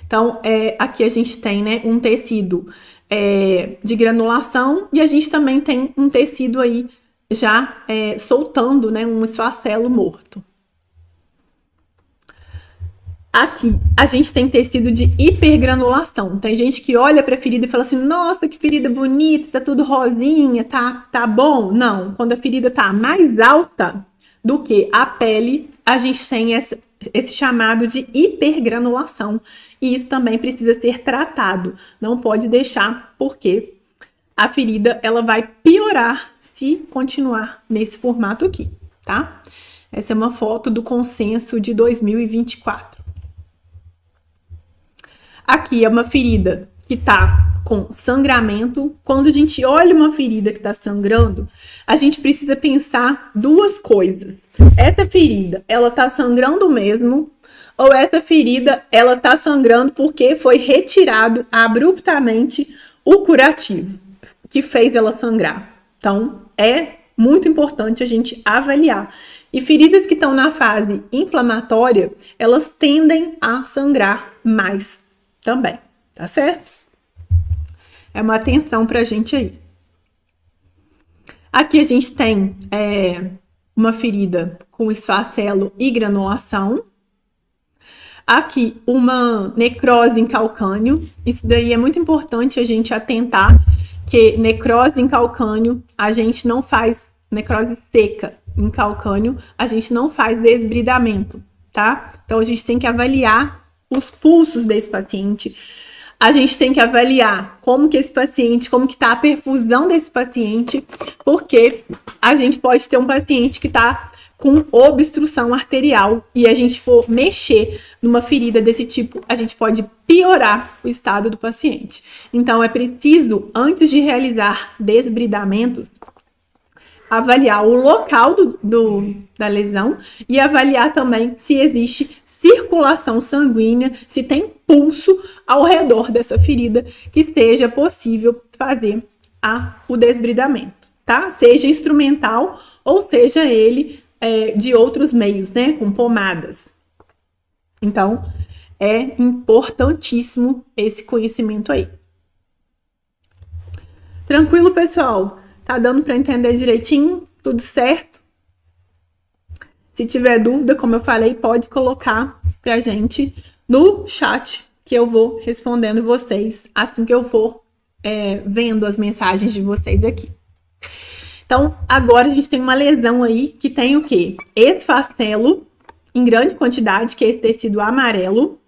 Speaker 1: Então, aqui a gente tem, né, um tecido de granulação, e a gente também tem um tecido aí já soltando, né, um esfacelo morto. Aqui, a gente tem tecido de hipergranulação. Tem gente que olha para a ferida e fala assim, nossa, que ferida bonita, tá tudo rosinha, tá bom. Não, quando a ferida tá mais alta do que a pele, a gente tem esse chamado de hipergranulação. E isso também precisa ser tratado. Não pode deixar, porque a ferida, ela vai piorar se continuar nesse formato aqui, tá? Essa é uma foto do consenso de 2024. Aqui é uma ferida que tá com sangramento. Quando a gente olha uma ferida que tá sangrando, a gente precisa pensar duas coisas. Essa ferida, ela tá sangrando mesmo? Ou essa ferida, ela tá sangrando porque foi retirado abruptamente o curativo que fez ela sangrar? Então, é muito importante a gente avaliar. E feridas que estão na fase inflamatória, elas tendem a sangrar mais também, tá certo? É uma atenção pra gente aí. Aqui a gente tem uma ferida com esfacelo e granulação. Aqui uma necrose em calcânio. Isso daí é muito importante a gente atentar, que necrose em calcânio, a gente não faz necrose seca em calcânio, a gente não faz desbridamento, tá? Então a gente tem que avaliar os pulsos desse paciente, a gente tem que avaliar como que esse paciente, como que tá a perfusão desse paciente, porque a gente pode ter um paciente que tá com obstrução arterial e a gente for mexer numa ferida desse tipo, a gente pode piorar o estado do paciente. Então, é preciso, antes de realizar desbridamentos, avaliar o local da lesão e avaliar também se existe circulação sanguínea, se tem pulso ao redor dessa ferida, que seja possível fazer o desbridamento, tá? Seja instrumental ou seja ele de outros meios, né? Com pomadas. Então, é importantíssimo esse conhecimento aí. Tranquilo, pessoal? Tá dando para entender direitinho? Tudo certo? Se tiver dúvida, como eu falei, pode colocar pra gente no chat, que eu vou respondendo vocês assim que eu for vendo as mensagens de vocês aqui. Então, agora a gente tem uma lesão aí que tem o quê? Esfacelo em grande quantidade, que é esse tecido amarelo.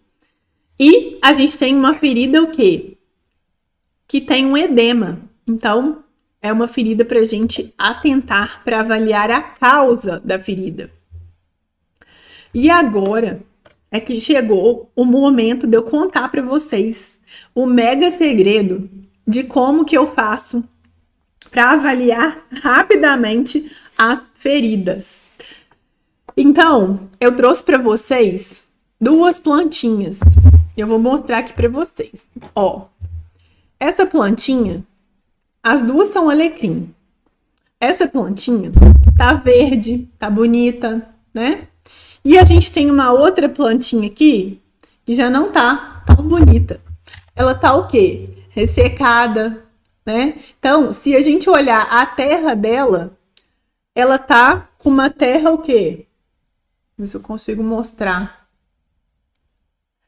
Speaker 1: E a gente tem uma ferida o quê? Que tem um edema. Então, é uma ferida para a gente atentar para avaliar a causa da ferida. E agora é que chegou o momento de eu contar para vocês o mega segredo de como que eu faço para avaliar rapidamente as feridas. Então, eu trouxe para vocês duas plantinhas. Eu vou mostrar aqui para vocês. Ó, essa plantinha, as duas são alecrim. Essa plantinha tá verde, tá bonita, né? E a gente tem uma outra plantinha aqui, e já não tá tão bonita. Ela tá o quê? Ressecada, né? Então, se a gente olhar a terra dela, ela tá com uma terra o quê? Ver se eu consigo mostrar.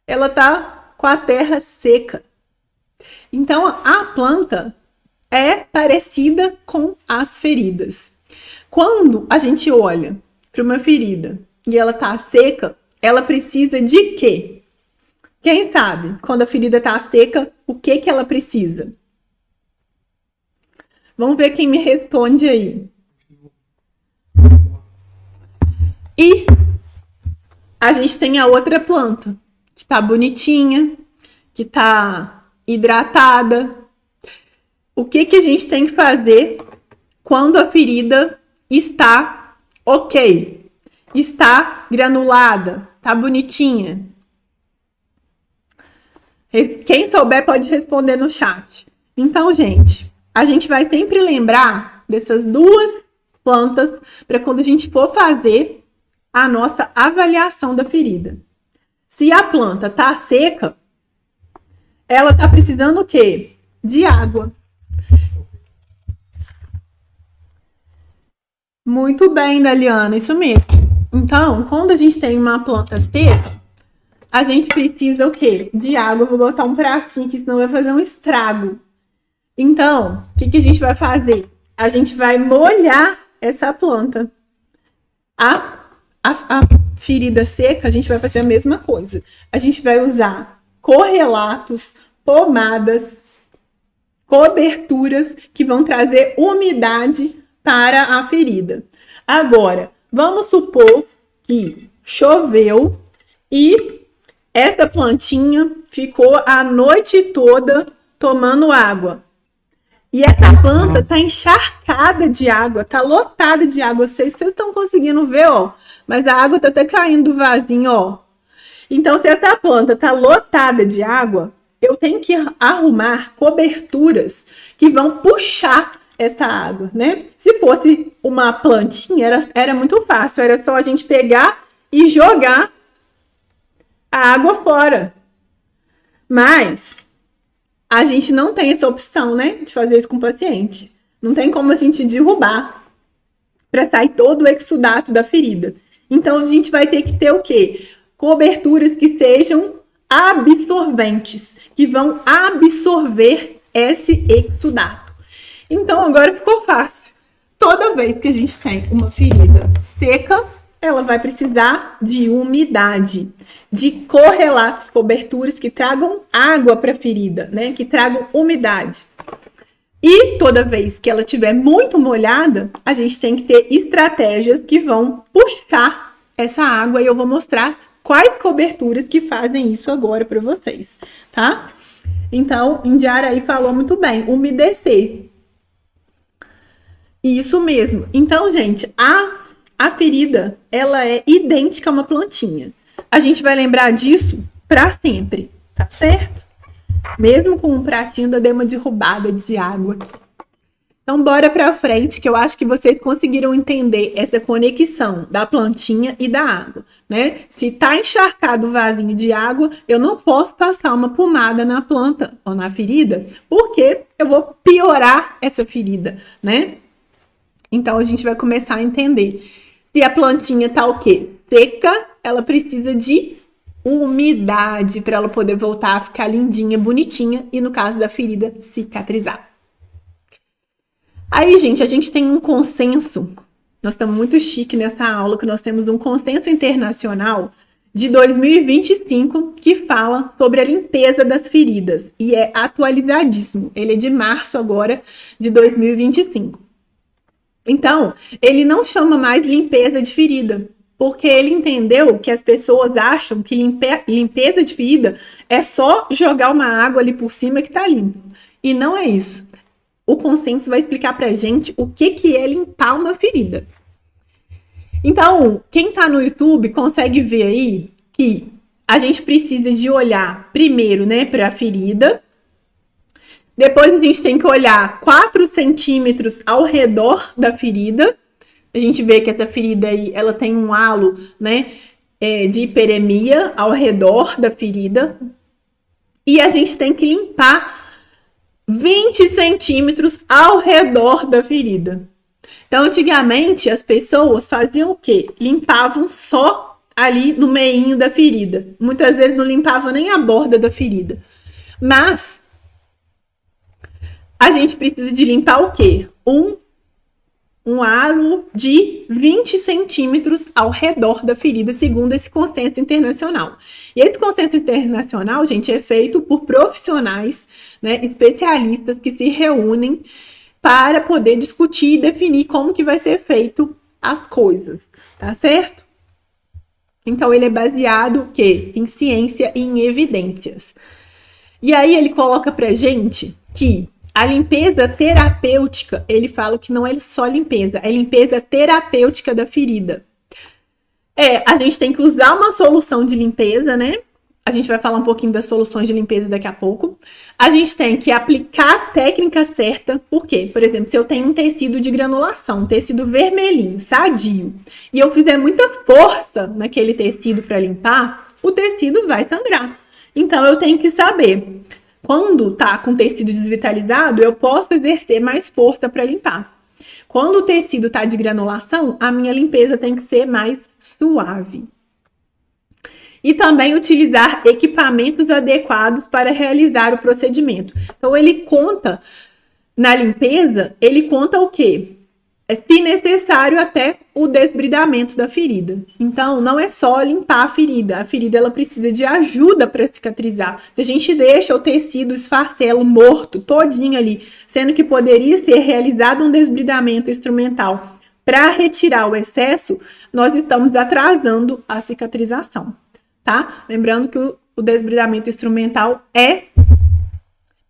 Speaker 1: Ela tá com a terra seca. Então, a planta é parecida com as feridas. Quando a gente olha para uma ferida e ela tá seca, ela precisa de quê? Quem sabe? Quando a ferida tá seca, o que que ela precisa? Vamos ver quem me responde aí. E a gente tem a outra planta, que tá bonitinha, que tá hidratada. O que que a gente tem que fazer quando a ferida está ok? Está granulada, tá bonitinha? Quem souber pode responder no chat. Então, gente, a gente vai sempre lembrar dessas duas plantas para quando a gente for fazer a nossa avaliação da ferida. Se a planta tá seca, ela tá precisando o quê? De água. Muito bem, Daliana, isso mesmo. Então, quando a gente tem uma planta seca, a gente precisa o quê? De água. Eu vou botar um pratinho aqui, senão vai fazer um estrago. Então, o que que a gente vai fazer? A gente vai molhar essa planta. A ferida seca, a gente vai fazer a mesma coisa. A gente vai usar correlatos, pomadas, coberturas que vão trazer umidade para a ferida. Agora, vamos supor que choveu e essa plantinha ficou a noite toda tomando água. E essa planta tá encharcada de água, tá lotada de água. Vocês estão conseguindo ver, ó. Mas a água tá até caindo do vasinho, ó. Então, se essa planta tá lotada de água, eu tenho que arrumar coberturas que vão puxar essa água, né? Se fosse uma plantinha, era muito fácil. Era só a gente pegar e jogar a água fora. Mas a gente não tem essa opção, né? De fazer isso com o paciente. Não tem como a gente derrubar para sair todo o exudato da ferida. Então, a gente vai ter que ter o quê? Coberturas que sejam absorventes, que vão absorver esse exudato. Então, agora ficou fácil. Toda vez que a gente tem uma ferida seca, ela vai precisar de umidade, de correlatos, coberturas que tragam água para a ferida, né? Que tragam umidade. E toda vez que ela estiver muito molhada, a gente tem que ter estratégias que vão puxar essa água e eu vou mostrar quais coberturas que fazem isso agora para vocês, tá? Então, Indiaraí falou muito bem, umedecer. Isso mesmo. Então, gente, a ferida, ela é idêntica a uma plantinha. A gente vai lembrar disso para sempre, tá certo? Mesmo com um pratinho, ainda dei uma derrubada de água aqui. Então, bora pra frente, que eu acho que vocês conseguiram entender essa conexão da plantinha e da água, né? Se tá encharcado o vasinho de água, eu não posso passar uma pomada na planta ou na ferida, porque eu vou piorar essa ferida, né? Então, a gente vai começar a entender. Se a plantinha tá o quê? Seca, ela precisa de umidade para ela poder voltar a ficar lindinha, bonitinha e, no caso da ferida, cicatrizar. Aí, gente, a gente tem um consenso, nós estamos muito chique nessa aula, que nós temos um consenso internacional de 2025 que fala sobre a limpeza das feridas e é atualizadíssimo, ele é de março agora de 2025. Então, ele não chama mais limpeza de ferida, porque ele entendeu que as pessoas acham que limpeza de ferida é só jogar uma água ali por cima que tá limpo. E não é isso. O consenso vai explicar pra gente o que é limpar uma ferida. Então, quem tá no YouTube consegue ver aí que a gente precisa de olhar primeiro, né, pra ferida. Depois a gente tem que olhar 4 centímetros ao redor da ferida. A gente vê que essa ferida aí, ela tem um halo, né, de hiperemia ao redor da ferida. E a gente tem que limpar 20 centímetros ao redor da ferida. Então, antigamente, as pessoas faziam o quê? Limpavam só ali no meinho da ferida. Muitas vezes não limpavam nem a borda da ferida. Mas a gente precisa de limpar o quê? Um aro de 20 centímetros ao redor da ferida, segundo esse consenso internacional. E esse consenso internacional, gente, é feito por profissionais, né, especialistas que se reúnem para poder discutir e definir como que vai ser feito as coisas, tá certo? Então, ele é baseado o quê? Em ciência e em evidências. E aí, ele coloca pra gente que a limpeza terapêutica, ele fala que não é só limpeza, é limpeza terapêutica da ferida. A gente tem que usar uma solução de limpeza, né? A gente vai falar um pouquinho das soluções de limpeza daqui a pouco. A gente tem que aplicar a técnica certa. Por quê? Por exemplo, se eu tenho um tecido de granulação, um tecido vermelhinho, sadio, e eu fizer muita força naquele tecido para limpar, o tecido vai sangrar. Então, eu tenho que saber, quando tá com o tecido desvitalizado, eu posso exercer mais força para limpar. Quando o tecido tá de granulação, a minha limpeza tem que ser mais suave. E também utilizar equipamentos adequados para realizar o procedimento. Então, ele conta, na limpeza, ele conta o quê? Se necessário, até o desbridamento da ferida. Então, não é só limpar a ferida ela precisa de ajuda para cicatrizar. Se a gente deixa o tecido esfarelo morto, todinho ali, sendo que poderia ser realizado um desbridamento instrumental para retirar o excesso, nós estamos atrasando a cicatrização, tá? Lembrando que o desbridamento instrumental é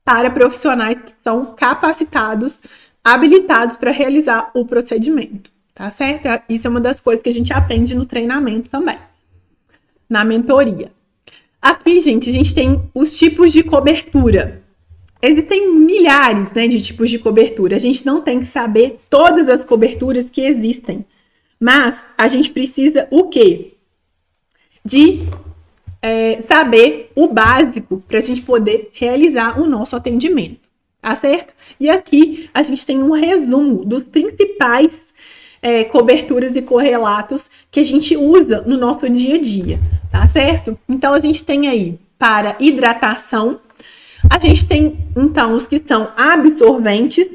Speaker 1: para profissionais que são capacitados, habilitados para realizar o procedimento, tá certo? Isso é uma das coisas que a gente aprende no treinamento também, na mentoria. Aqui, gente, a gente tem os tipos de cobertura. Existem milhares, né, de tipos de cobertura. A gente não tem que saber todas as coberturas que existem, mas a gente precisa o quê? De saber o básico para a gente poder realizar o nosso atendimento. Tá certo? E aqui a gente tem um resumo dos principais coberturas e correlatos que a gente usa no nosso dia a dia, tá certo? Então, a gente tem aí para hidratação, a gente tem, então, os que são absorventes,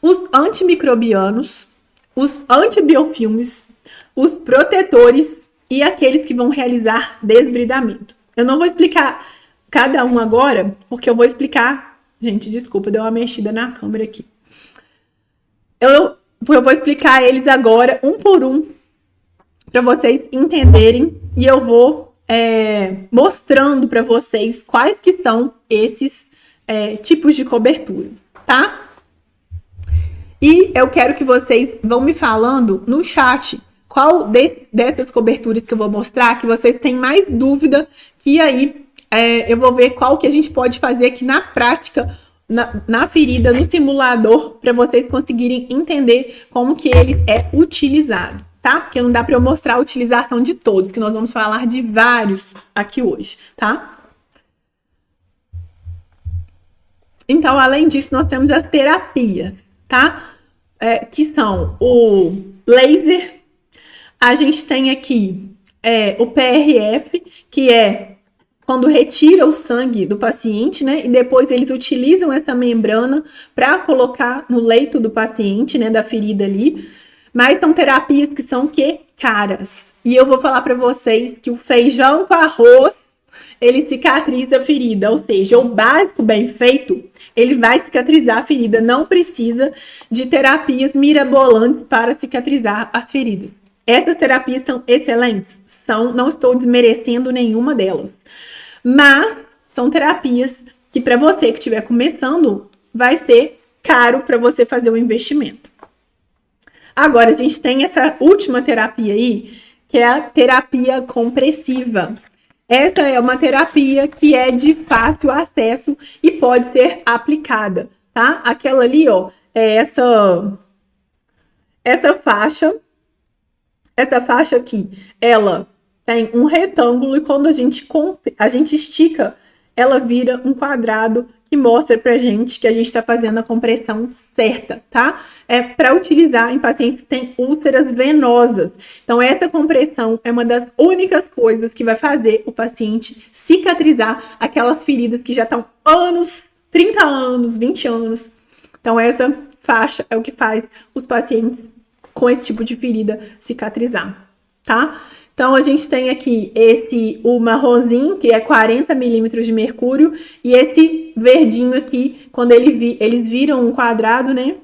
Speaker 1: os antimicrobianos, os antibiofilmes, os protetores e aqueles que vão realizar desbridamento. Eu não vou explicar cada um agora, porque eu vou explicar. Gente, desculpa, deu uma mexida na câmera aqui. Eu vou explicar eles agora, um por um, para vocês entenderem. E eu vou mostrando para vocês quais que são esses tipos de cobertura, tá? E eu quero que vocês vão me falando no chat qual dessas coberturas que eu vou mostrar que vocês têm mais dúvida, que aí eu vou ver qual que a gente pode fazer aqui na prática, na ferida, no simulador, para vocês conseguirem entender como que ele é utilizado, tá? Porque não dá para eu mostrar a utilização de todos, que nós vamos falar de vários aqui hoje, tá? Então, além disso, nós temos as terapias, tá? Que são o laser, a gente tem aqui o PRF, que é quando retira o sangue do paciente, né? E depois eles utilizam essa membrana para colocar no leito do paciente, né? Da ferida ali. Mas são terapias que são caras. E eu vou falar para vocês que o feijão com arroz, ele cicatriza a ferida. Ou seja, o básico bem feito, ele vai cicatrizar a ferida. Não precisa de terapias mirabolantes para cicatrizar as feridas. Essas terapias são excelentes. Não estou desmerecendo nenhuma delas. Mas são terapias que para você que estiver começando, vai ser caro para você fazer o investimento. Agora, a gente tem essa última terapia aí, que é a terapia compressiva. Essa é uma terapia que é de fácil acesso e pode ser aplicada, tá? Aquela ali, ó, é essa faixa. Essa faixa aqui, ela tem um retângulo e quando a gente estica, ela vira um quadrado que mostra pra gente que a gente tá fazendo a compressão certa, tá? É para utilizar em pacientes que têm úlceras venosas. Então, essa compressão é uma das únicas coisas que vai fazer o paciente cicatrizar aquelas feridas que já estão anos, 30 anos, 20 anos. Então, essa faixa é o que faz os pacientes com esse tipo de ferida cicatrizar, tá? Então, a gente tem aqui o marronzinho, que é 40 milímetros de mercúrio, e esse verdinho aqui, quando eles viram um quadrado, né?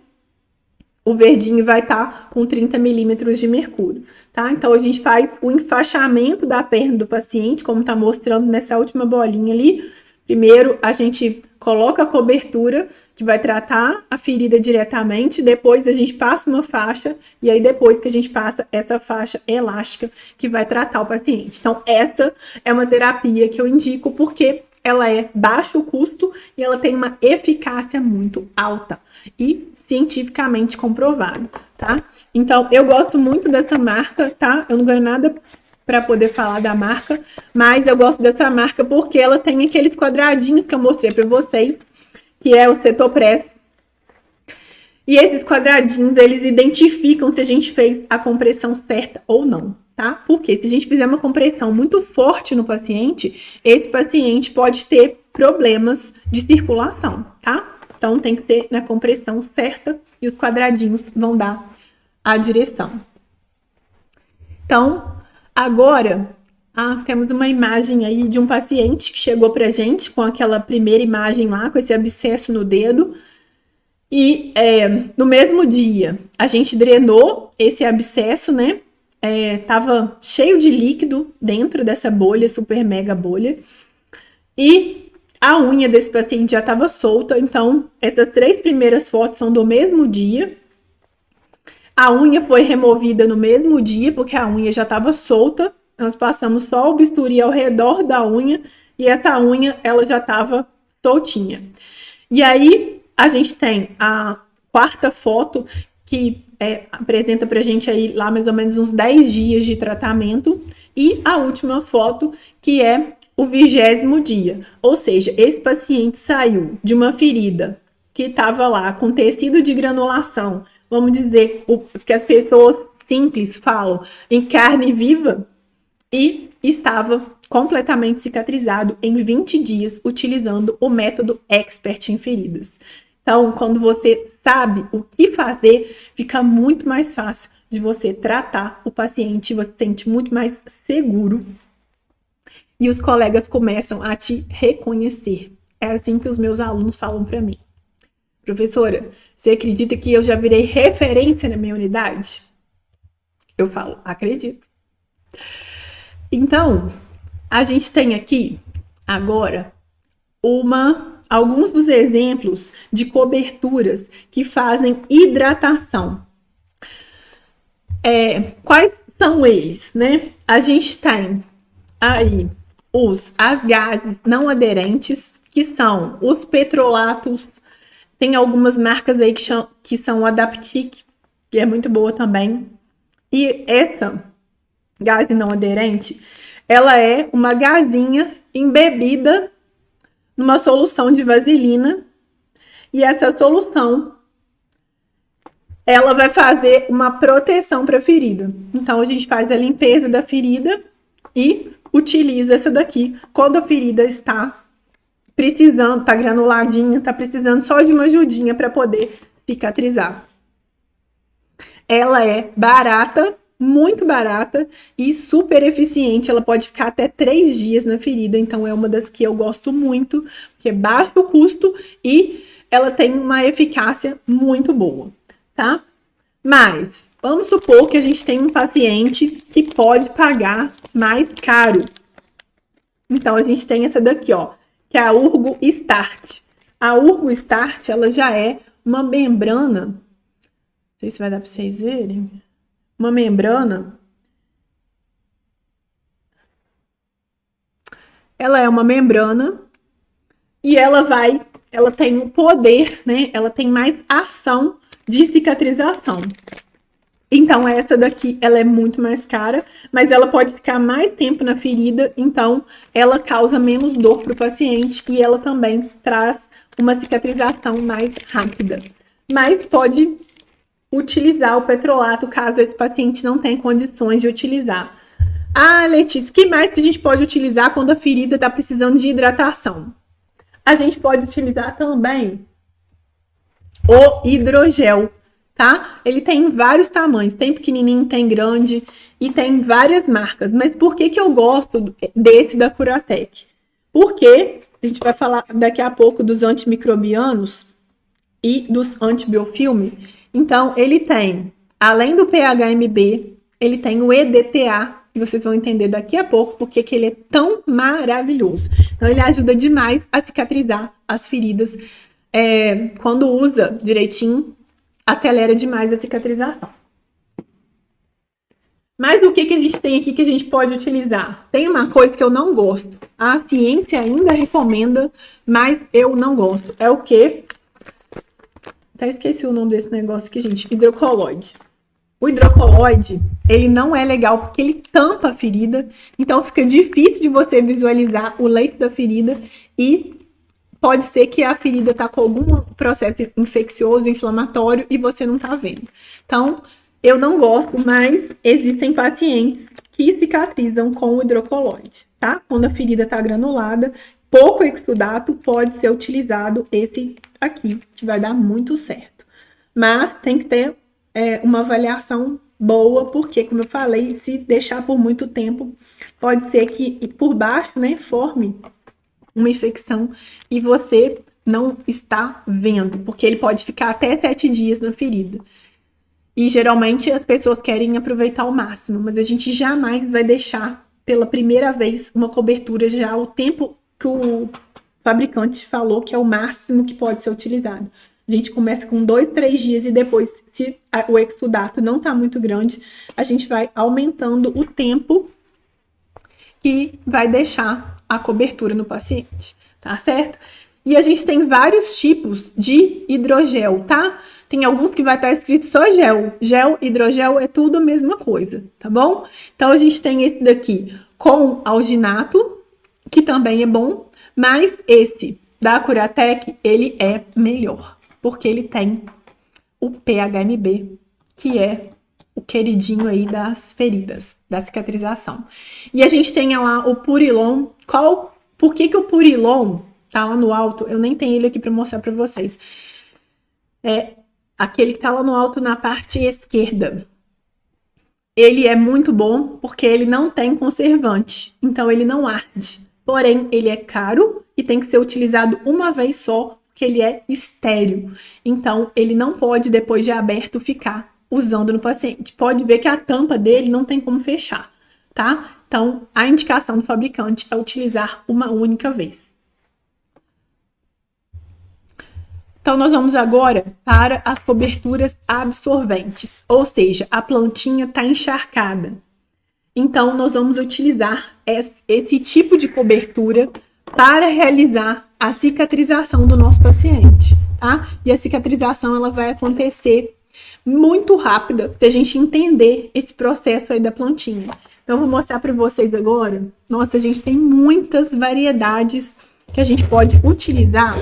Speaker 1: O verdinho vai estar com 30 milímetros de mercúrio, tá? Então, a gente faz o enfaixamento da perna do paciente, como tá mostrando nessa última bolinha ali. Primeiro, a gente coloca a cobertura, que vai tratar a ferida diretamente, depois a gente passa uma faixa, e aí depois que a gente passa essa faixa elástica, que vai tratar o paciente. Então, essa é uma terapia que eu indico porque ela é baixo custo e ela tem uma eficácia muito alta e cientificamente comprovada, tá? Então, eu gosto muito dessa marca, tá? Eu não ganho nada para poder falar da marca, mas eu gosto dessa marca porque ela tem aqueles quadradinhos que eu mostrei para vocês, que é o Cetopress. E esses quadradinhos, eles identificam se a gente fez a compressão certa ou não, tá? Porque se a gente fizer uma compressão muito forte no paciente, esse paciente pode ter problemas de circulação, tá? Então, tem que ser na compressão certa e os quadradinhos vão dar a direção. Então, agora, temos uma imagem aí de um paciente que chegou pra gente com aquela primeira imagem lá, com esse abscesso no dedo. E no mesmo dia, a gente drenou esse abscesso, né? Tava cheio de líquido dentro dessa bolha, super mega bolha. E a unha desse paciente já estava solta, então essas 3 primeiras fotos são do mesmo dia. A unha foi removida no mesmo dia, porque a unha já estava solta. Nós passamos só o bisturi ao redor da unha e essa unha, ela já estava soltinha. E aí, a gente tem a 4ª foto, que apresenta pra gente aí lá mais ou menos uns 10 dias de tratamento. E a última foto, que é o 20º dia. Ou seja, esse paciente saiu de uma ferida que estava lá com tecido de granulação, vamos dizer, o que as pessoas simples falam, em carne viva, e estava completamente cicatrizado em 20 dias, utilizando o método Expert em feridas. Então, quando você sabe o que fazer, fica muito mais fácil de você tratar o paciente, você se sente muito mais seguro e os colegas começam a te reconhecer. É assim que os meus alunos falam para mim. Professora, você acredita que eu já virei referência na minha unidade? Eu falo, acredito. Então, a gente tem aqui, agora, alguns dos exemplos de coberturas que fazem hidratação. Quais são eles, né? A gente tem aí as gases não aderentes, que são os petrolatos. Tem algumas marcas aí que são Adaptic, que é muito boa também. E essa gase não aderente, ela é uma gazinha embebida numa solução de vaselina. E essa solução, ela vai fazer uma proteção para a ferida. Então, a gente faz a limpeza da ferida e utiliza essa daqui quando a ferida está precisando, tá granuladinha, tá precisando só de uma ajudinha para poder cicatrizar. Ela é barata, muito barata e super eficiente. Ela pode ficar até 3 dias na ferida, então é uma das que eu gosto muito, porque é baixo custo e ela tem uma eficácia muito boa, tá? Mas vamos supor que a gente tem um paciente que pode pagar mais caro. Então a gente tem essa daqui, ó, que é a Urgo Start. A Urgo Start, ela já é uma membrana, não sei se vai dar para vocês verem, uma membrana. Ela é uma membrana e ela tem o poder, né? Ela tem mais ação de cicatrização. Então, essa daqui, ela é muito mais cara, mas ela pode ficar mais tempo na ferida, então ela causa menos dor para o paciente e ela também traz uma cicatrização mais rápida. Mas pode utilizar o petrolato caso esse paciente não tenha condições de utilizar. Ah, Letícia, o que mais que a gente pode utilizar quando a ferida está precisando de hidratação? A gente pode utilizar também o hidrogel, tá? Ele tem vários tamanhos, tem pequenininho, tem grande e tem várias marcas. Mas por que que eu gosto desse da Curatec? Porque a gente vai falar daqui a pouco dos antimicrobianos e dos antibiofilme. Então, ele tem, além do PHMB, ele tem o EDTA, e vocês vão entender daqui a pouco porque que ele é tão maravilhoso. Então, ele ajuda demais a cicatrizar as feridas. Quando usa direitinho, acelera demais a cicatrização. Mas o que que a gente tem aqui que a gente pode utilizar? Tem uma coisa que eu não gosto. A ciência ainda recomenda, mas eu não gosto. É o quê? Até esqueci o nome desse negócio aqui, gente. Hidrocoloide. O hidrocoloide, ele não é legal porque ele tampa a ferida. Então, fica difícil de você visualizar o leito da ferida e pode ser que a ferida tá com algum processo infeccioso, inflamatório e você não tá vendo. Então, eu não gosto, mas existem pacientes que cicatrizam com o hidrocoloide, tá? Quando a ferida tá granulada, pouco exudato, pode ser utilizado esse aqui, que vai dar muito certo. Mas tem que ter uma avaliação boa, porque, como eu falei, se deixar por muito tempo, pode ser que por baixo, né, forme uma infecção e você não está vendo, porque ele pode ficar até 7 dias na ferida. E geralmente as pessoas querem aproveitar ao máximo, mas a gente jamais vai deixar pela primeira vez uma cobertura já o tempo que o fabricante falou que é o máximo que pode ser utilizado. A gente começa com 2, 3 dias e depois, se o exudato não está muito grande, a gente vai aumentando o tempo que vai deixar a cobertura no paciente, tá certo? E a gente tem vários tipos de hidrogel, tá? Tem alguns que vai estar escrito só gel. Gel, hidrogel, é tudo a mesma coisa, tá bom? Então, a gente tem esse daqui com alginato, que também é bom, mas esse da Curatec, ele é melhor, porque ele tem o PHMB, que é o queridinho aí das feridas, da cicatrização. E a gente tem lá o Purilon. Por que o Purilon tá lá no alto? Eu nem tenho ele aqui para mostrar para vocês. É aquele que tá lá no alto na parte esquerda. Ele é muito bom porque ele não tem conservante, então ele não arde. Porém, ele é caro e tem que ser utilizado uma vez só, porque ele é estéril. Então, ele não pode, depois de aberto, ficar usando no paciente. Pode ver que a tampa dele não tem como fechar, tá? Então, a indicação do fabricante é utilizar uma única vez. Então, nós vamos agora para as coberturas absorventes, ou seja, a plantinha está encharcada. Então, nós vamos utilizar esse tipo de cobertura para realizar a cicatrização do nosso paciente, tá? E a cicatrização, ela vai acontecer muito rápida se a gente entender esse processo aí da plantinha. Então, eu vou mostrar para vocês agora. Nossa, a gente tem muitas variedades que a gente pode utilizar.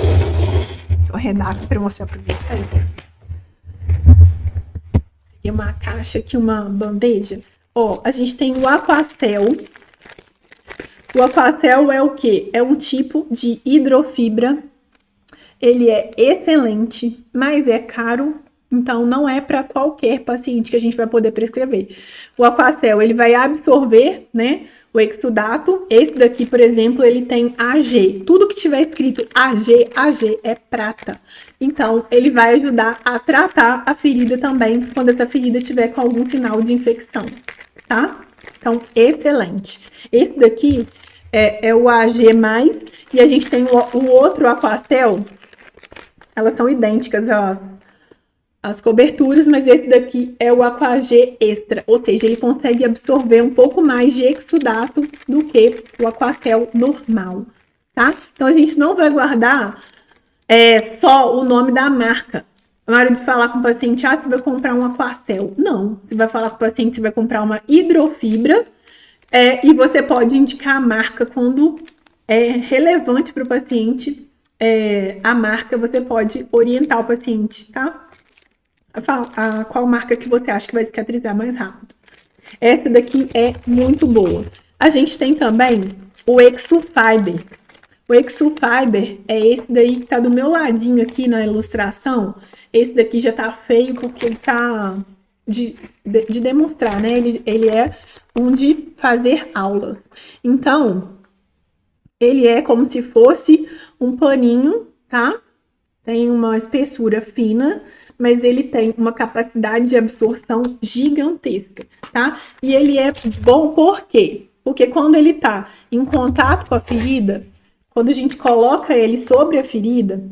Speaker 1: Vou arredar aqui para mostrar para vocês. Peguei uma caixa aqui, uma bandeja. Ó, a gente tem o Aquacel. O Aquacel é o quê? É um tipo de hidrofibra. Ele é excelente, mas é caro. Então, não é para qualquer paciente que a gente vai poder prescrever. O Aquacel, ele vai absorver, né, o exudato. Esse daqui, por exemplo, ele tem AG. Tudo que tiver escrito AG, AG é prata. Então, ele vai ajudar a tratar a ferida também, quando essa ferida tiver com algum sinal de infecção, tá? Então, excelente. Esse daqui é o AG+, e a gente tem o outro Aquacel. Elas são idênticas, as coberturas, mas esse daqui é o Aquag Extra, ou seja, ele consegue absorver um pouco mais de exudato do que o Aquacel normal, tá? Então, a gente não vai guardar só o nome da marca. Na hora de falar com o paciente, você vai comprar um Aquacel. Não, você vai falar com o paciente, você vai comprar uma hidrofibra, e você pode indicar a marca quando é relevante para o paciente. A marca, você pode orientar o paciente, tá? Qual marca que você acha que vai cicatrizar mais rápido. Essa daqui é muito boa. A gente tem também o Exofiber. O Exofiber é esse daí que tá do meu ladinho aqui na ilustração. Esse daqui já tá feio porque ele tá de demonstrar, né? Ele é um de fazer aulas. Então, ele é como se fosse um paninho, tá? Tem uma espessura fina, mas ele tem uma capacidade de absorção gigantesca, tá? E ele é bom por quê? Porque quando ele tá em contato com a ferida, quando a gente coloca ele sobre a ferida,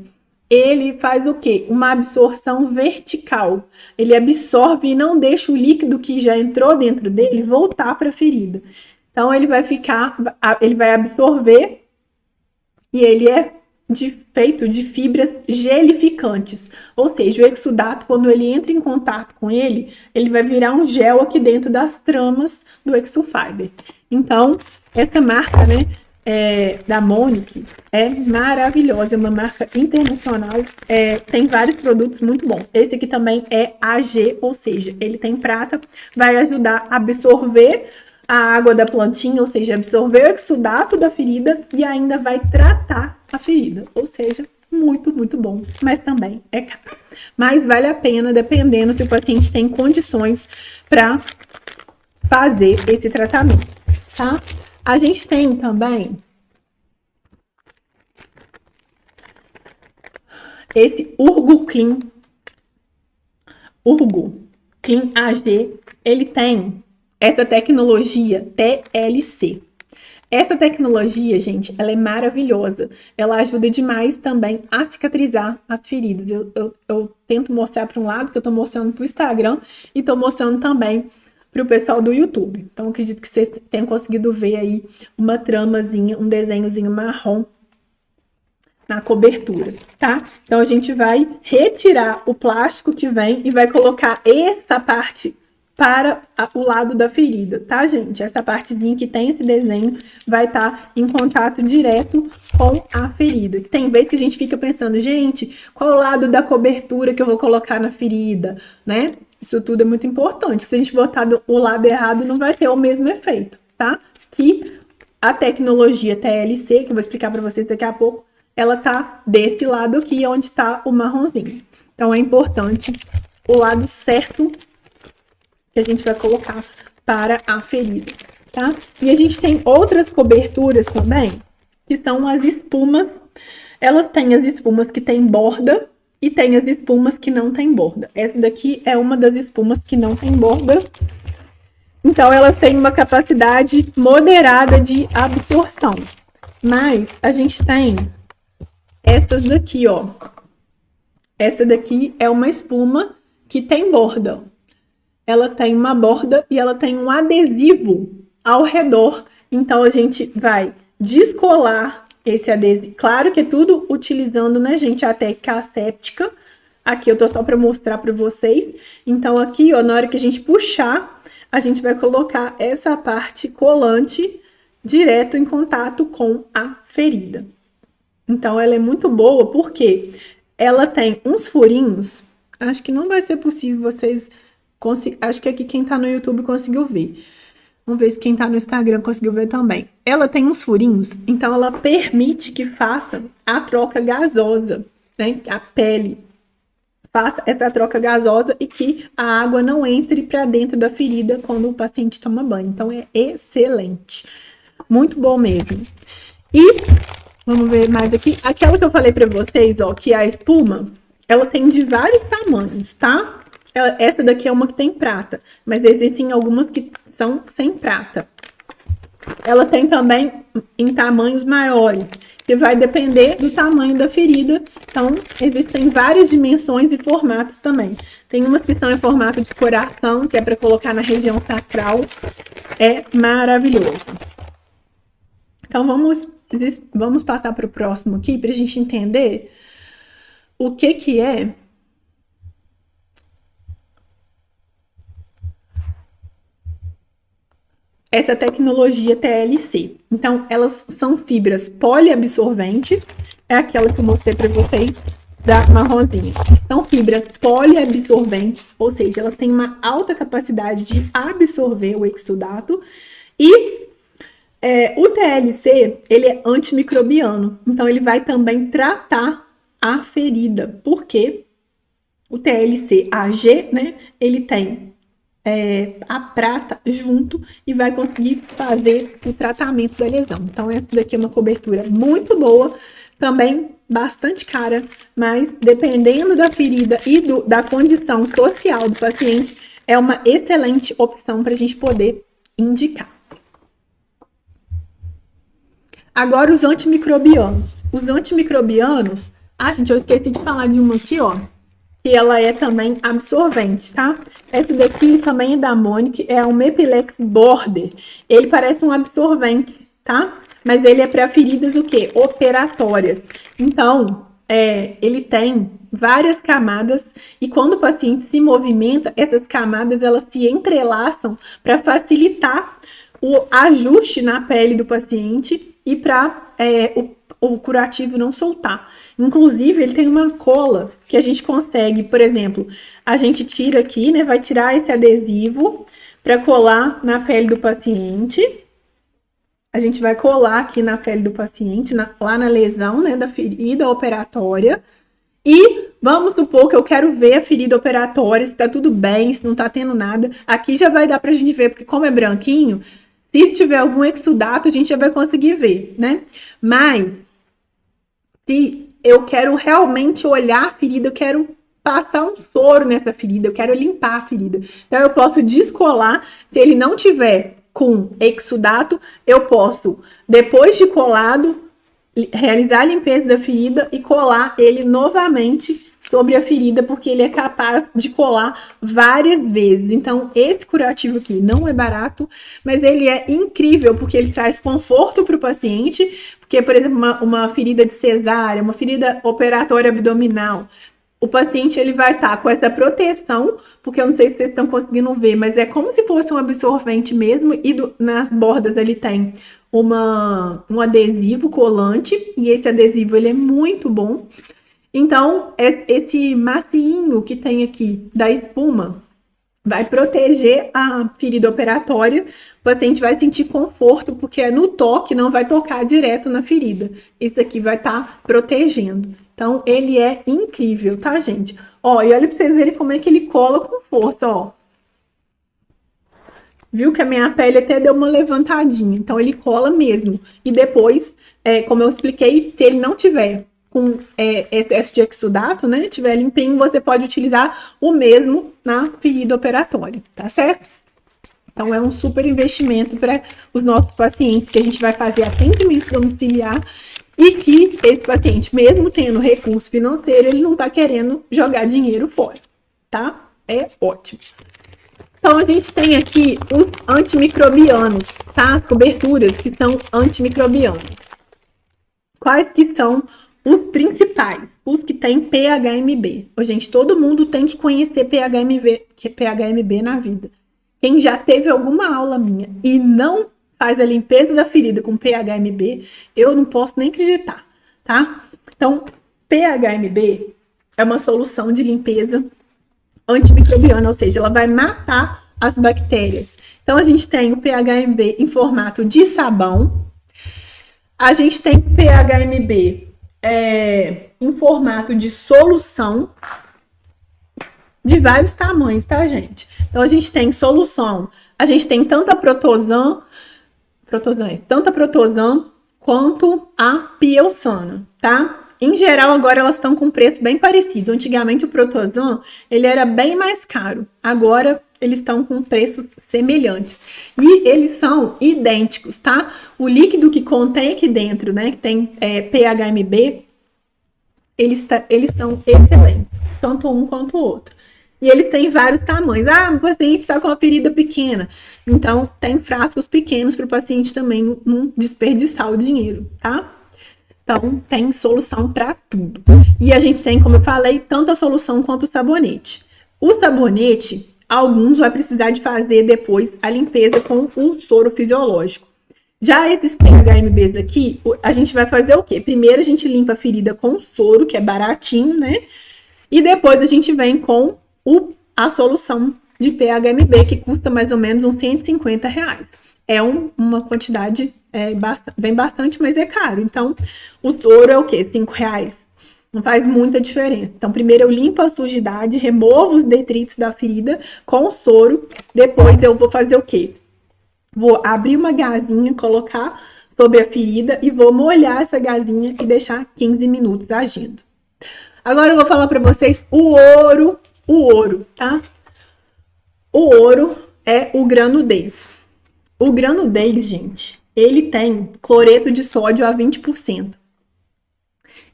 Speaker 1: ele faz o quê? Uma absorção vertical. Ele absorve e não deixa o líquido que já entrou dentro dele voltar para a ferida. Então ele vai absorver e ele é feito de fibras gelificantes. Ou seja, o exudato, quando ele entra em contato com ele, ele vai virar um gel aqui dentro das tramas do Exofiber. Então, essa marca, né, da Monique é maravilhosa, é uma marca internacional, tem vários produtos muito bons. Esse aqui também é AG, ou seja, ele tem prata, vai ajudar a absorver a água da plantinha, ou seja, absorver o exudato da ferida e ainda vai tratar a ferida, ou seja, muito, muito bom, mas também é caro. Mas vale a pena, dependendo se o paciente tem condições para fazer esse tratamento, tá? A gente tem também esse Urgo Clean AG, ele tem essa tecnologia TLC. Essa tecnologia, gente, ela é maravilhosa. Ela ajuda demais também a cicatrizar as feridas. Eu tento mostrar para um lado, que eu tô mostrando pro Instagram, e tô mostrando também pro pessoal do YouTube. Então, acredito que vocês tenham conseguido ver aí uma tramazinha, um desenhozinho marrom na cobertura, tá? Então, a gente vai retirar o plástico que vem e vai colocar essa parte para o lado da ferida, tá, gente? Essa partezinha que tem esse desenho vai estar em contato direto com a ferida. Tem vezes que a gente fica pensando, gente, qual o lado da cobertura que eu vou colocar na ferida, né? Isso tudo é muito importante. Se a gente botar o lado errado, não vai ter o mesmo efeito, tá? E a tecnologia TLC, que eu vou explicar para vocês daqui a pouco, ela tá desse lado aqui, onde tá o marronzinho. Então, é importante o lado certo que a gente vai colocar para a ferida, tá? E a gente tem outras coberturas também, que são as espumas. Elas têm as espumas que tem borda e tem as espumas que não tem borda. Essa daqui é uma das espumas que não tem borda. Então, ela tem uma capacidade moderada de absorção. Mas a gente tem essas daqui, ó. Essa daqui é uma espuma que tem borda. Ela tem uma borda e ela tem um adesivo ao redor. Então, a gente vai descolar esse adesivo. Claro que é tudo utilizando, né, gente, a técnica asséptica. Aqui eu tô só para mostrar para vocês. Então, aqui, ó, na hora que a gente puxar, a gente vai colocar essa parte colante direto em contato com a ferida. Então, ela é muito boa porque ela tem uns furinhos. Acho que não vai ser possível vocês... Acho que aqui quem tá no YouTube conseguiu ver. Vamos ver se quem tá no Instagram conseguiu ver também. Ela tem uns furinhos, então ela permite que faça a troca gasosa, né? A pele faça essa troca gasosa e que a água não entre para dentro da ferida quando o paciente toma banho. Então, é excelente. Muito bom mesmo. E vamos ver mais aqui. Aquela que eu falei para vocês, ó, que é a espuma, ela tem de vários tamanhos, tá? Essa daqui é uma que tem prata, mas existem algumas que são sem prata. Ela tem também em tamanhos maiores, que vai depender do tamanho da ferida. Então, existem várias dimensões e formatos também. Tem umas que estão em formato de coração, que é para colocar na região sacral. É maravilhoso. Então, vamos passar para o próximo aqui, para a gente entender o que é essa tecnologia TLC. Então, elas são fibras poliabsorventes, é aquela que eu mostrei para vocês da marronzinha. São fibras poliabsorventes, ou seja, elas têm uma alta capacidade de absorver o exudato e o TLC, ele é antimicrobiano, então ele vai também tratar a ferida, porque o TLC AG, né, ele tem a prata junto e vai conseguir fazer o tratamento da lesão. Então, essa daqui é uma cobertura muito boa, também bastante cara, mas dependendo da ferida e da condição social do paciente, é uma excelente opção para a gente poder indicar. Agora, os antimicrobianos. Os antimicrobianos, gente, eu esqueci de falar de uma aqui, ó, que ela é também absorvente, tá? Essa daqui também é da Monique, é um Mepilex Border. Ele parece um absorvente, tá? Mas ele é para feridas o quê? Operatórias. Então, ele tem várias camadas e quando o paciente se movimenta, essas camadas elas se entrelaçam para facilitar o ajuste na pele do paciente e para o curativo não soltar. Inclusive, ele tem uma cola que a gente consegue, por exemplo, a gente tira aqui, né? Vai tirar esse adesivo para colar na pele do paciente. A gente vai colar aqui na pele do paciente, lá na lesão, né? Da ferida operatória. E vamos supor que eu quero ver a ferida operatória, se tá tudo bem, se não tá tendo nada. Aqui já vai dar pra gente ver, porque como é branquinho, se tiver algum exudato, a gente já vai conseguir ver, né? Mas, se eu quero realmente olhar a ferida, eu quero passar um soro nessa ferida, eu quero limpar a ferida. Então, eu posso descolar, se ele não tiver com exudato, eu posso, depois de colado, realizar a limpeza da ferida e colar ele novamente sobre a ferida, porque ele é capaz de colar várias vezes. Então, esse curativo aqui não é barato, mas ele é incrível, porque ele traz conforto para o paciente, porque, por exemplo, uma ferida de cesárea, uma ferida operatória abdominal, o paciente ele vai estar com essa proteção, porque eu não sei se vocês estão conseguindo ver, mas é como se fosse um absorvente mesmo, e nas bordas ele tem um adesivo colante, e esse adesivo ele é muito bom. Então, esse massinho que tem aqui da espuma vai proteger a ferida operatória, o paciente vai sentir conforto, porque no toque não vai tocar direto na ferida. Isso aqui vai estar protegendo. Então, ele é incrível, tá, gente? Ó, e olha pra vocês verem como é que ele cola com força, ó. Viu que a minha pele até deu uma levantadinha. Então, ele cola mesmo. E depois, como eu expliquei, se ele não tiver com excesso de exudato, né, tiver limpinho, você pode utilizar o mesmo na ferida operatória, tá certo? Então, é um super investimento para os nossos pacientes que a gente vai fazer atendimento domiciliar e que esse paciente, mesmo tendo recurso financeiro, ele não tá querendo jogar dinheiro fora, tá? É ótimo. Então, a gente tem aqui os antimicrobianos, tá? As coberturas que são antimicrobianos. Quais que são os principais? Os que têm PHMB. Ô, gente, todo mundo tem que conhecer PHMB na vida. Quem já teve alguma aula minha e não faz a limpeza da ferida com PHMB, eu não posso nem acreditar, tá? Então, PHMB é uma solução de limpeza antimicrobiana, ou seja, ela vai matar as bactérias. Então, a gente tem o PHMB em formato de sabão, a gente tem PHMB em formato de solução de vários tamanhos, tá, gente? Então, a gente tem solução, a gente tem tanto a Protosan quanto a Piossana, tá? Em geral, agora elas estão com preço bem parecido. Antigamente, o Protosan, ele era bem mais caro. Agora, eles estão com preços semelhantes. E eles são idênticos, tá? O líquido que contém aqui dentro, né, que tem PHMB, eles são excelentes, tanto um quanto o outro. E eles têm vários tamanhos. O paciente está com uma ferida pequena. Então, tem frascos pequenos para o paciente também não desperdiçar o dinheiro, tá? Então, tem solução para tudo. E a gente tem, como eu falei, tanto a solução quanto o sabonete. O sabonete, alguns vai precisar de fazer depois a limpeza com o soro fisiológico. Já esses PHMBs aqui, a gente vai fazer o quê? Primeiro a gente limpa a ferida com o soro, que é baratinho, né? E depois a gente vem com a solução de PHMB, que custa mais ou menos uns R$150. É uma quantidade, vem bastante, mas é caro. Então, o soro é o quê? R$5. Não faz muita diferença. Então, primeiro eu limpo a sujidade, removo os detritos da ferida com o soro. Depois eu vou fazer o quê? Vou abrir uma gazinha, colocar sobre a ferida e vou molhar essa gazinha e deixar 15 minutos agindo. Agora eu vou falar para vocês o ouro, tá? O ouro é o granudez. O granudez, gente, ele tem cloreto de sódio a 20%.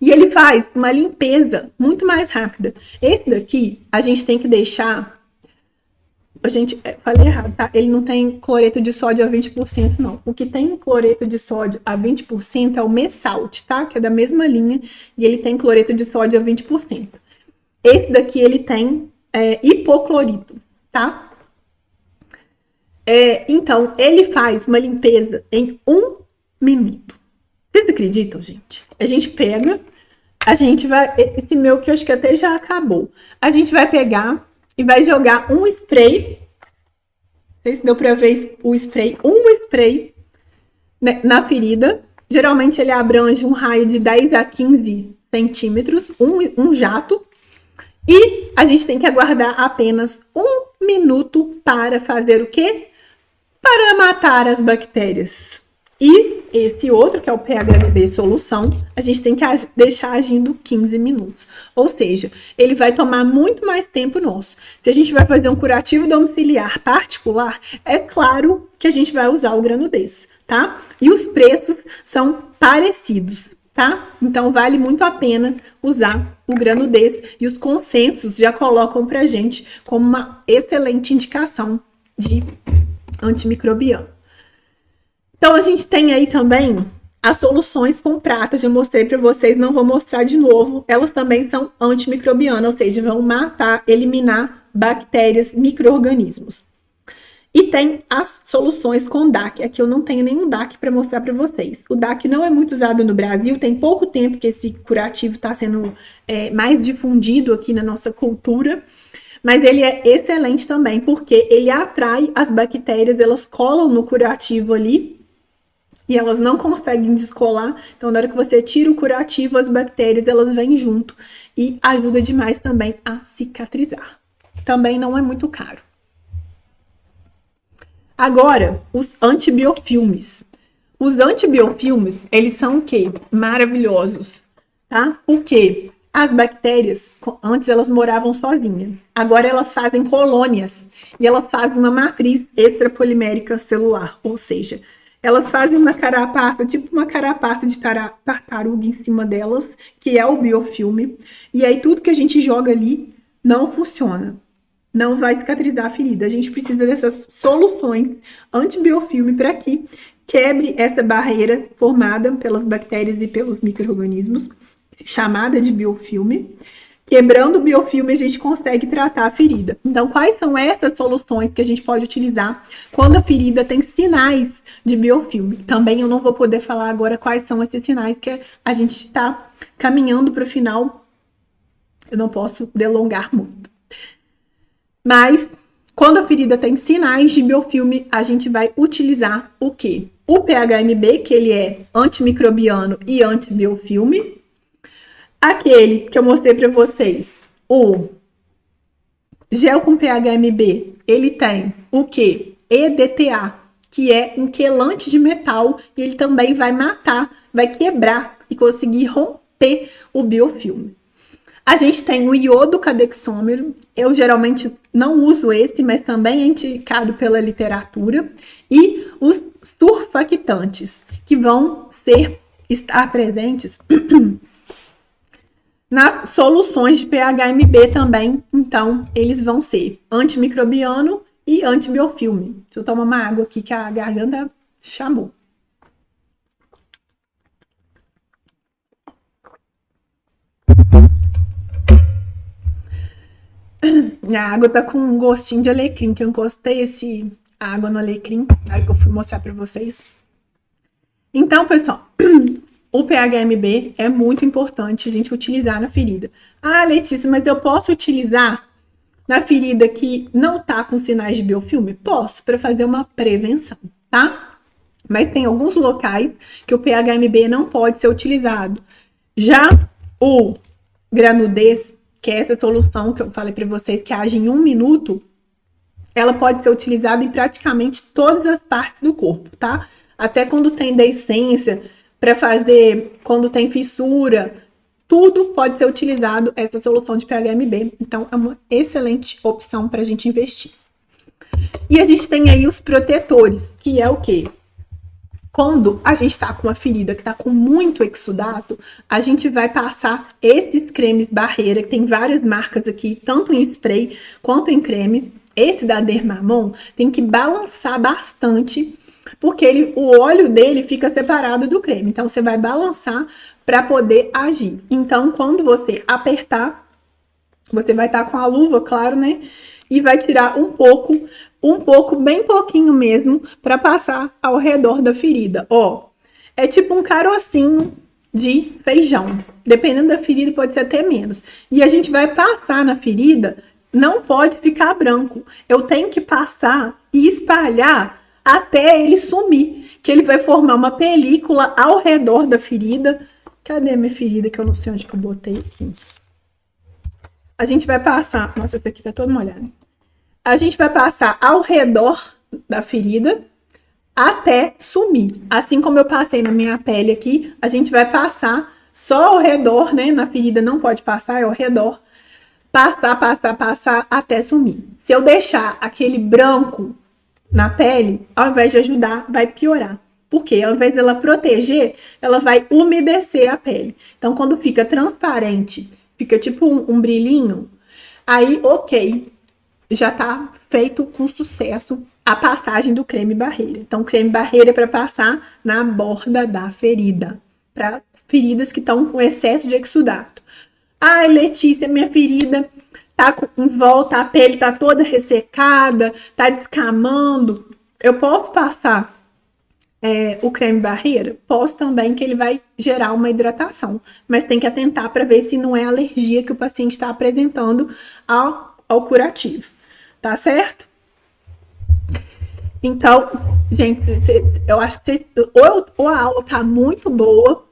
Speaker 1: E ele faz uma limpeza muito mais rápida. Esse daqui, a gente tem que deixar... falei errado, tá? Ele não tem cloreto de sódio a 20%, não. O que tem cloreto de sódio a 20% é o Messalt, tá? Que é da mesma linha. E ele tem cloreto de sódio a 20%. Esse daqui, ele tem hipoclorito, tá? Então, ele faz uma limpeza em 1 minuto. Vocês acreditam, gente? A gente pega, a gente vai... Esse meu que eu acho que até já acabou. A gente vai pegar e vai jogar um spray. Não sei se deu pra ver o spray. Um spray, né, na ferida. Geralmente ele abrange um raio de 10 a 15 centímetros. Um jato. E a gente tem que aguardar apenas 1 minuto para fazer o quê? Para matar as bactérias. E esse outro, que é o PHMB solução, a gente tem que deixar agindo 15 minutos. Ou seja, ele vai tomar muito mais tempo nosso. Se a gente vai fazer um curativo domiciliar particular, é claro que a gente vai usar o granudez, tá? E os preços são parecidos, tá? Então, vale muito a pena usar o granudez. E os consensos já colocam pra gente como uma excelente indicação de antimicrobiano. Então, a gente tem aí também as soluções com prata. Já mostrei para vocês, não vou mostrar de novo. Elas também são antimicrobianas, ou seja, vão matar, eliminar bactérias, micro-organismos. E tem as soluções com DAC. Aqui eu não tenho nenhum DAC para mostrar para vocês. O DAC não é muito usado no Brasil, tem pouco tempo que esse curativo está sendo mais difundido aqui na nossa cultura. Mas ele é excelente também, porque ele atrai as bactérias, elas colam no curativo ali, e elas não conseguem descolar. Então, na hora que você tira o curativo, as bactérias, elas vêm junto. E ajuda demais também a cicatrizar. Também não é muito caro. Agora, os antibiofilmes. Os antibiofilmes, eles são o quê? Maravilhosos, tá? Porque as bactérias, antes elas moravam sozinhas. Agora elas fazem colônias. E elas fazem uma matriz extrapolimérica celular. Ou seja, elas fazem uma carapaça, tipo uma carapaça de tartaruga em cima delas, que é o biofilme. E aí tudo que a gente joga ali não funciona. Não vai cicatrizar a ferida. A gente precisa dessas soluções antibiofilme para que quebre essa barreira formada pelas bactérias e pelos micro-organismos, chamada de biofilme. Quebrando o biofilme, a gente consegue tratar a ferida. Então, quais são essas soluções que a gente pode utilizar quando a ferida tem sinais de biofilme? Também eu não vou poder falar agora quais são esses sinais, que a gente está caminhando para o final. Eu não posso delongar muito. Mas, quando a ferida tem sinais de biofilme, a gente vai utilizar o quê? O PHMB, que ele é antimicrobiano e antibiofilme. Aquele que eu mostrei para vocês, o gel com PHMB, ele tem o quê? EDTA, que é um quelante de metal, e ele também vai matar, vai quebrar e conseguir romper o biofilme. A gente tem o iodo cadexômero, eu geralmente não uso esse, mas também é indicado pela literatura, e os surfactantes, que vão estar presentes nas soluções de PHMB também. Então, eles vão ser antimicrobiano e antibiofilme. Deixa eu tomar uma água aqui que a garganta chamou. Minha água tá com um gostinho de alecrim, que eu encostei a água no alecrim, na hora que eu fui mostrar pra vocês. Então, pessoal, o PHMB é muito importante a gente utilizar na ferida. Ah, Letícia, mas eu posso utilizar na ferida que não tá com sinais de biofilme? Posso, para fazer uma prevenção, tá? Mas tem alguns locais que o PHMB não pode ser utilizado. Já o Granudez, que é essa solução que eu falei para vocês que age em 1 minuto, ela pode ser utilizada em praticamente todas as partes do corpo, tá? Até quando tem deiscência, para fazer quando tem fissura, tudo pode ser utilizado essa solução de PHMB. Então, é uma excelente opção para a gente investir. E a gente tem aí os protetores, que é o quê? Quando a gente tá com uma ferida que tá com muito exudato, a gente vai passar esses cremes barreira, que tem várias marcas aqui, tanto em spray quanto em creme. Esse da Dermamon tem que balançar bastante, porque o óleo dele fica separado do creme. Então, você vai balançar para poder agir. Então, quando você apertar, você vai estar com a luva, claro, né? E vai tirar um pouco, bem pouquinho mesmo, para passar ao redor da ferida. Ó, é tipo um carocinho de feijão. Dependendo da ferida, pode ser até menos. E a gente vai passar na ferida, não pode ficar branco. Eu tenho que passar e espalhar até ele sumir, que ele vai formar uma película ao redor da ferida. Cadê a minha ferida, que eu não sei onde que eu botei aqui? A gente vai passar... Nossa, essa aqui tá toda molhada. A gente vai passar ao redor da ferida até sumir. Assim como eu passei na minha pele aqui, a gente vai passar só ao redor, né? Na ferida não pode passar, é ao redor. Passar até sumir. Se eu deixar aquele branco na pele, ao invés de ajudar, vai piorar. Porque ao invés dela proteger, ela vai umedecer a pele. Então, quando fica transparente, fica tipo um brilhinho, aí, ok, já tá feito com sucesso a passagem do creme barreira. Então, creme barreira é para passar na borda da ferida, para feridas que estão com excesso de exudato. Ai, Letícia, minha ferida tá em volta, a pele tá toda ressecada, tá descamando. Eu posso passar o creme barreira? Posso também, que ele vai gerar uma hidratação, mas tem que atentar para ver se não é alergia que o paciente está apresentando ao curativo, tá certo? Então, gente, eu acho que ou a aula tá muito boa,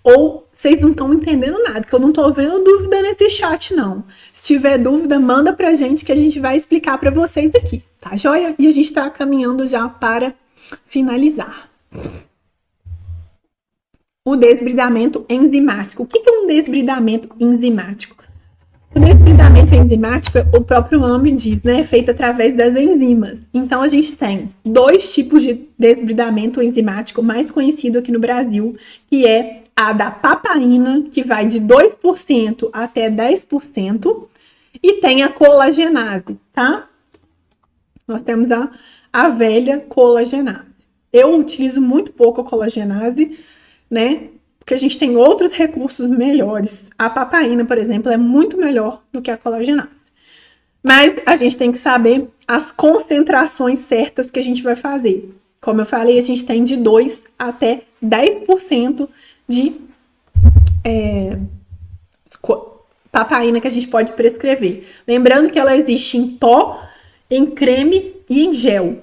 Speaker 1: ou vocês não estão entendendo nada, que eu não tô vendo dúvida nesse chat, não. Se tiver dúvida, manda pra gente que a gente vai explicar pra vocês aqui, tá joia? E a gente tá caminhando já para finalizar. O desbridamento enzimático. O que é um desbridamento enzimático? O desbridamento enzimático, o próprio nome diz, né? É feito através das enzimas. Então, a gente tem 2 tipos de desbridamento enzimático mais conhecido aqui no Brasil, que é a da papaina, que vai de 2% até 10%, e tem a colagenase, tá? Nós temos a velha colagenase. Eu utilizo muito pouco a colagenase, né? Porque a gente tem outros recursos melhores. A papaina, por exemplo, é muito melhor do que a colagenase. Mas a gente tem que saber as concentrações certas que a gente vai fazer. Como eu falei, a gente tem de 2 até 10% de papaina que a gente pode prescrever. Lembrando que ela existe em pó, em creme e em gel.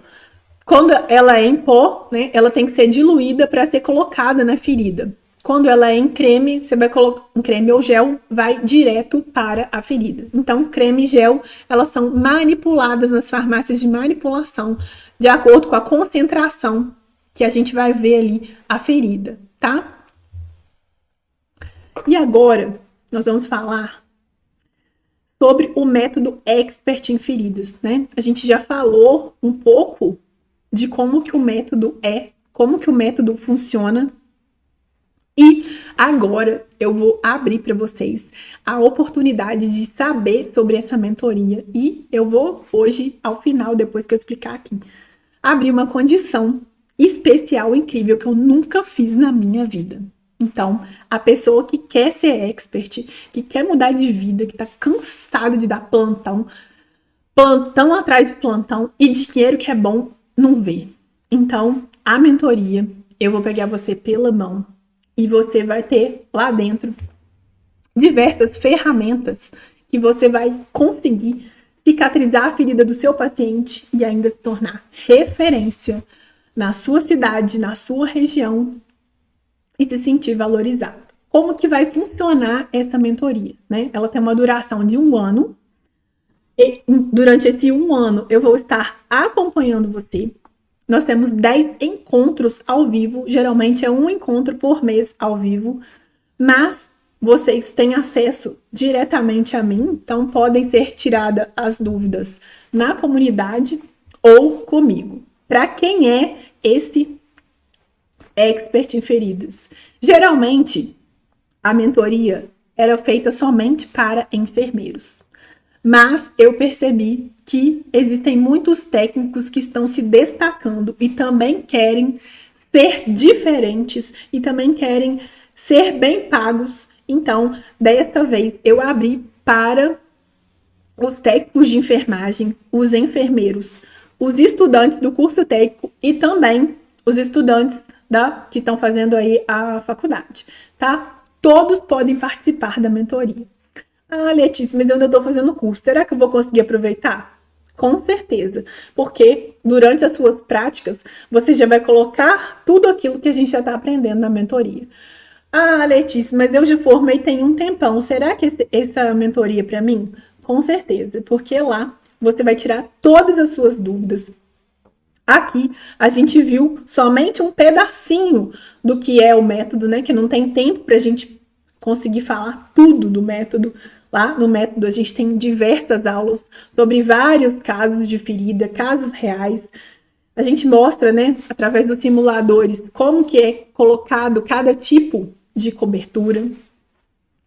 Speaker 1: Quando ela é em pó, né, ela tem que ser diluída para ser colocada na ferida. Quando ela é em creme, você vai colocar em creme ou gel, vai direto para a ferida. Então, creme e gel, elas são manipuladas nas farmácias de manipulação, de acordo com a concentração que a gente vai ver ali a ferida, tá? E agora, nós vamos falar sobre o método Expert em feridas, né? A gente já falou um pouco de como que o método como que o método funciona. E agora eu vou abrir para vocês a oportunidade de saber sobre essa mentoria. E eu vou hoje, ao final, depois que eu explicar aqui, abrir uma condição especial, incrível, que eu nunca fiz na minha vida. Então, a pessoa que quer ser expert, que quer mudar de vida, que tá cansado de dar plantão atrás de plantão e dinheiro que é bom, não vê. Então, a mentoria, eu vou pegar você pela mão e você vai ter lá dentro diversas ferramentas que você vai conseguir cicatrizar a ferida do seu paciente e ainda se tornar referência na sua cidade, na sua região e se sentir valorizado. Como que vai funcionar essa mentoria, né? Ela tem uma duração de 1 ano. E durante esse 1 ano, eu vou estar acompanhando você. Nós temos 10 encontros ao vivo. Geralmente é 1 encontro por mês ao vivo. Mas vocês têm acesso diretamente a mim. Então, podem ser tiradas as dúvidas na comunidade ou comigo. Para quem é esse expert em feridas? Geralmente, a mentoria era feita somente para enfermeiros. Mas eu percebi que existem muitos técnicos que estão se destacando e também querem ser diferentes e também querem ser bem pagos. Então, desta vez, eu abri para os técnicos de enfermagem, os enfermeiros, os estudantes do curso técnico e também os estudantes que estão fazendo aí a faculdade, tá? Todos podem participar da mentoria. Ah, Letícia, mas eu ainda estou fazendo curso. Será que eu vou conseguir aproveitar? Com certeza, porque durante as suas práticas, você já vai colocar tudo aquilo que a gente já está aprendendo na mentoria. Ah, Letícia, mas eu já formei tem um tempão. Será que essa mentoria é para mim? Com certeza, porque lá você vai tirar todas as suas dúvidas. Aqui a gente viu somente um pedacinho do que é o método, né? Que não tem tempo para a gente conseguir falar tudo do método. Lá no método a gente tem diversas aulas sobre vários casos de ferida, casos reais. A gente mostra, né, através dos simuladores, como que é colocado cada tipo de cobertura.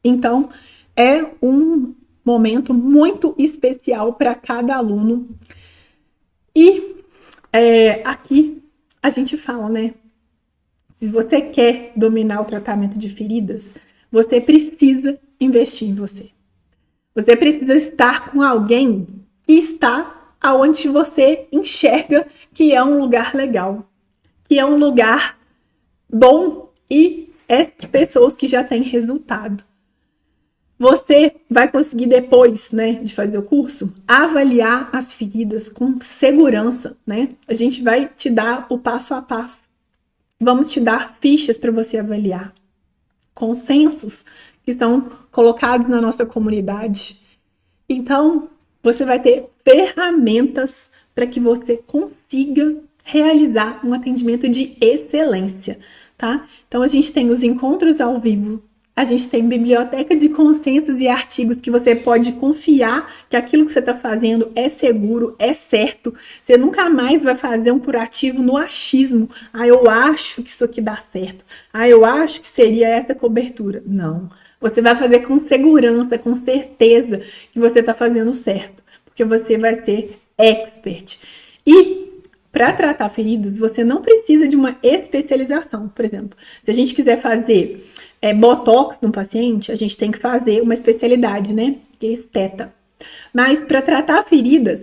Speaker 1: Então, é um momento muito especial para cada aluno. E aqui a gente fala, né, se você quer dominar o tratamento de feridas, você precisa investir em você. Você precisa estar com alguém que está aonde você enxerga que é um lugar legal, que é um lugar bom e pessoas que já têm resultado. Você vai conseguir depois, né, de fazer o curso, avaliar as feridas com segurança, né? A gente vai te dar o passo a passo. Vamos te dar fichas para você avaliar. Consensos que estão colocados na nossa comunidade. Então, você vai ter ferramentas para que você consiga realizar um atendimento de excelência, tá? Então, a gente tem os encontros ao vivo, a gente tem biblioteca de consensos e artigos que você pode confiar que aquilo que você está fazendo é seguro, é certo. Você nunca mais vai fazer um curativo no achismo. Ah, eu acho que isso aqui dá certo. Ah, eu acho que seria essa cobertura. Não. Você vai fazer com segurança, com certeza que você está fazendo certo. Porque você vai ser expert. E para tratar feridas, você não precisa de uma especialização. Por exemplo, se a gente quiser fazer botox no paciente, a gente tem que fazer uma especialidade, né? Que é esteta. Mas para tratar feridas,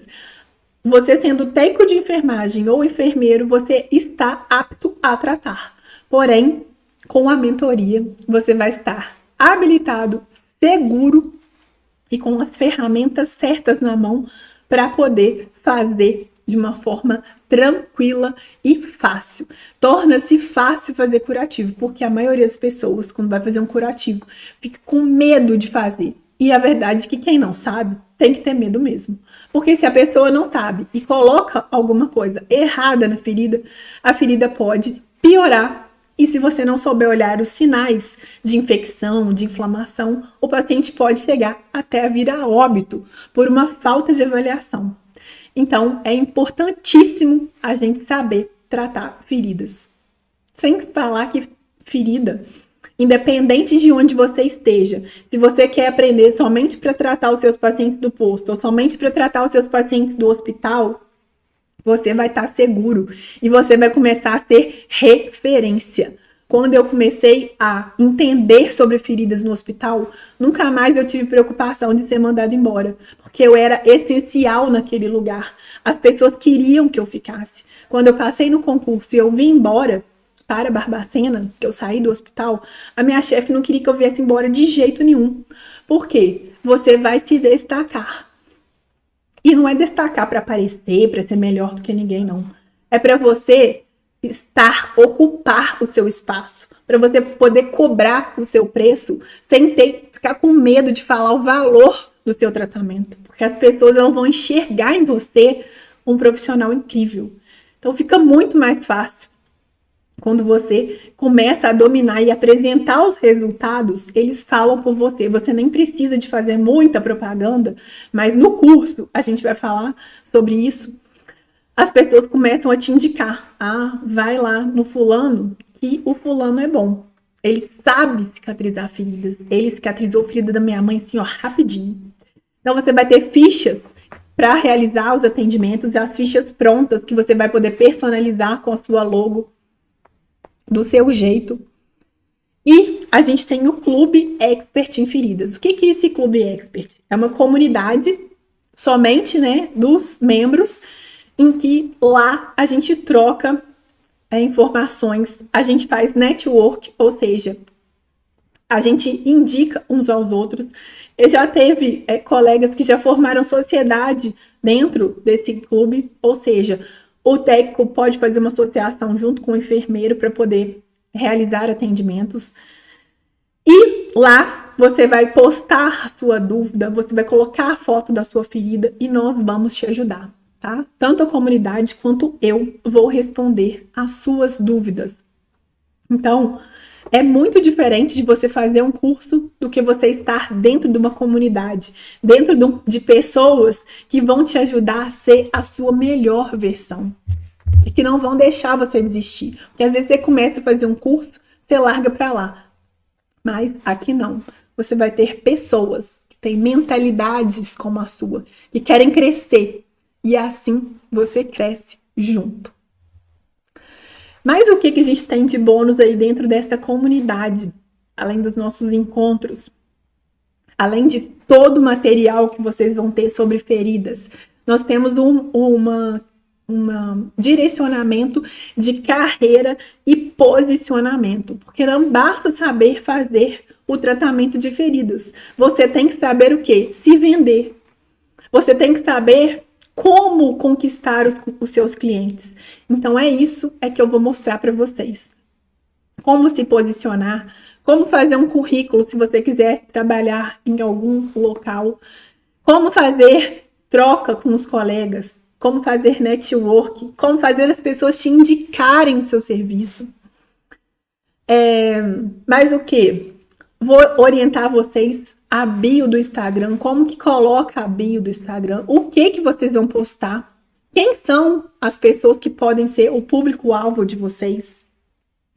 Speaker 1: você sendo técnico de enfermagem ou enfermeiro, você está apto a tratar. Porém, com a mentoria, você vai estar habilitado, seguro e com as ferramentas certas na mão para poder fazer de uma forma tranquila e fácil. Torna-se fácil fazer curativo, porque a maioria das pessoas, quando vai fazer um curativo, fica com medo de fazer. E a verdade é que quem não sabe, tem que ter medo mesmo. Porque se a pessoa não sabe e coloca alguma coisa errada na ferida, a ferida pode piorar. E se você não souber olhar os sinais de infecção, de inflamação, o paciente pode chegar até a vir a óbito por uma falta de avaliação. Então, é importantíssimo a gente saber tratar feridas. Sem falar que ferida, independente de onde você esteja, se você quer aprender somente para tratar os seus pacientes do posto ou somente para tratar os seus pacientes do hospital, você vai estar seguro e você vai começar a ser referência. quando eu comecei a entender sobre feridas no hospital, nunca mais eu tive preocupação de ser mandada embora, porque eu era essencial naquele lugar. As pessoas queriam que eu ficasse. Quando eu passei no concurso e eu vim embora para Barbacena, que eu saí do hospital, a minha chefe não queria que eu viesse embora de jeito nenhum. Por quê? Você vai se destacar. E não é destacar para aparecer, para ser melhor do que ninguém, não. É para você ocupar o seu espaço, para você poder cobrar o seu preço sem ficar com medo de falar o valor do seu tratamento, porque as pessoas não vão enxergar em você um profissional incrível. Então fica muito mais fácil quando você começa a dominar e apresentar os resultados, eles falam por você. Você nem precisa de fazer muita propaganda, mas no curso a gente vai falar sobre isso. As pessoas começam a te indicar. Ah, vai lá no fulano, que o fulano é bom. Ele sabe cicatrizar feridas. Ele cicatrizou a ferida da minha mãe, assim, ó, rapidinho. Então, você vai ter fichas para realizar os atendimentos, as fichas prontas, que você vai poder personalizar com a sua logo, do seu jeito. E a gente tem o Clube Expert em Feridas. O que é esse Clube Expert? É uma comunidade somente, né, dos membros, em que lá a gente troca informações, a gente faz network, ou seja, a gente indica uns aos outros. Eu já teve colegas que já formaram sociedade dentro desse clube, ou seja, o técnico pode fazer uma associação junto com o enfermeiro para poder realizar atendimentos. E lá você vai postar a sua dúvida, você vai colocar a foto da sua ferida e nós vamos te ajudar. Tá? Tanto a comunidade quanto eu vou responder às suas dúvidas. Então, é muito diferente de você fazer um curso do que você estar dentro de uma comunidade, dentro de pessoas que vão te ajudar a ser a sua melhor versão e que não vão deixar você desistir. Porque às vezes você começa a fazer um curso, você larga para lá. Mas aqui não. Você vai ter pessoas que têm mentalidades como a sua, que querem crescer. E assim você cresce junto. Mas o que a gente tem de bônus aí dentro dessa comunidade? Além dos nossos encontros, além de todo o material que vocês vão ter sobre feridas, nós temos um direcionamento de carreira e posicionamento. Porque não basta saber fazer o tratamento de feridas. Você tem que saber o quê? Se vender. Você tem que saber como conquistar os seus clientes. Então é isso que eu vou mostrar para vocês. Como se posicionar, como fazer um currículo se você quiser trabalhar em algum local, como fazer troca com os colegas, como fazer network, como fazer as pessoas te indicarem o seu serviço. Mas o que? Vou orientar vocês a bio do Instagram, como que coloca a bio do Instagram, o que vocês vão postar, quem são as pessoas que podem ser o público-alvo de vocês.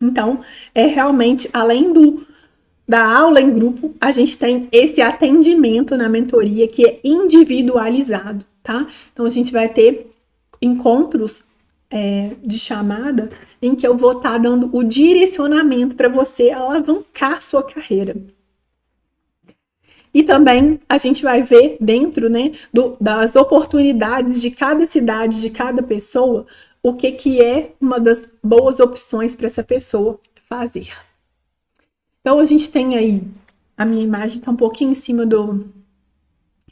Speaker 1: Então, realmente, além da aula em grupo, a gente tem esse atendimento na mentoria que é individualizado, tá? Então, a gente vai ter encontros de chamada em que eu vou estar dando o direcionamento para você alavancar a sua carreira. E também a gente vai ver dentro, né, das oportunidades de cada cidade, de cada pessoa, o que é uma das boas opções para essa pessoa fazer. Então, a gente tem aí, a minha imagem está um pouquinho em cima do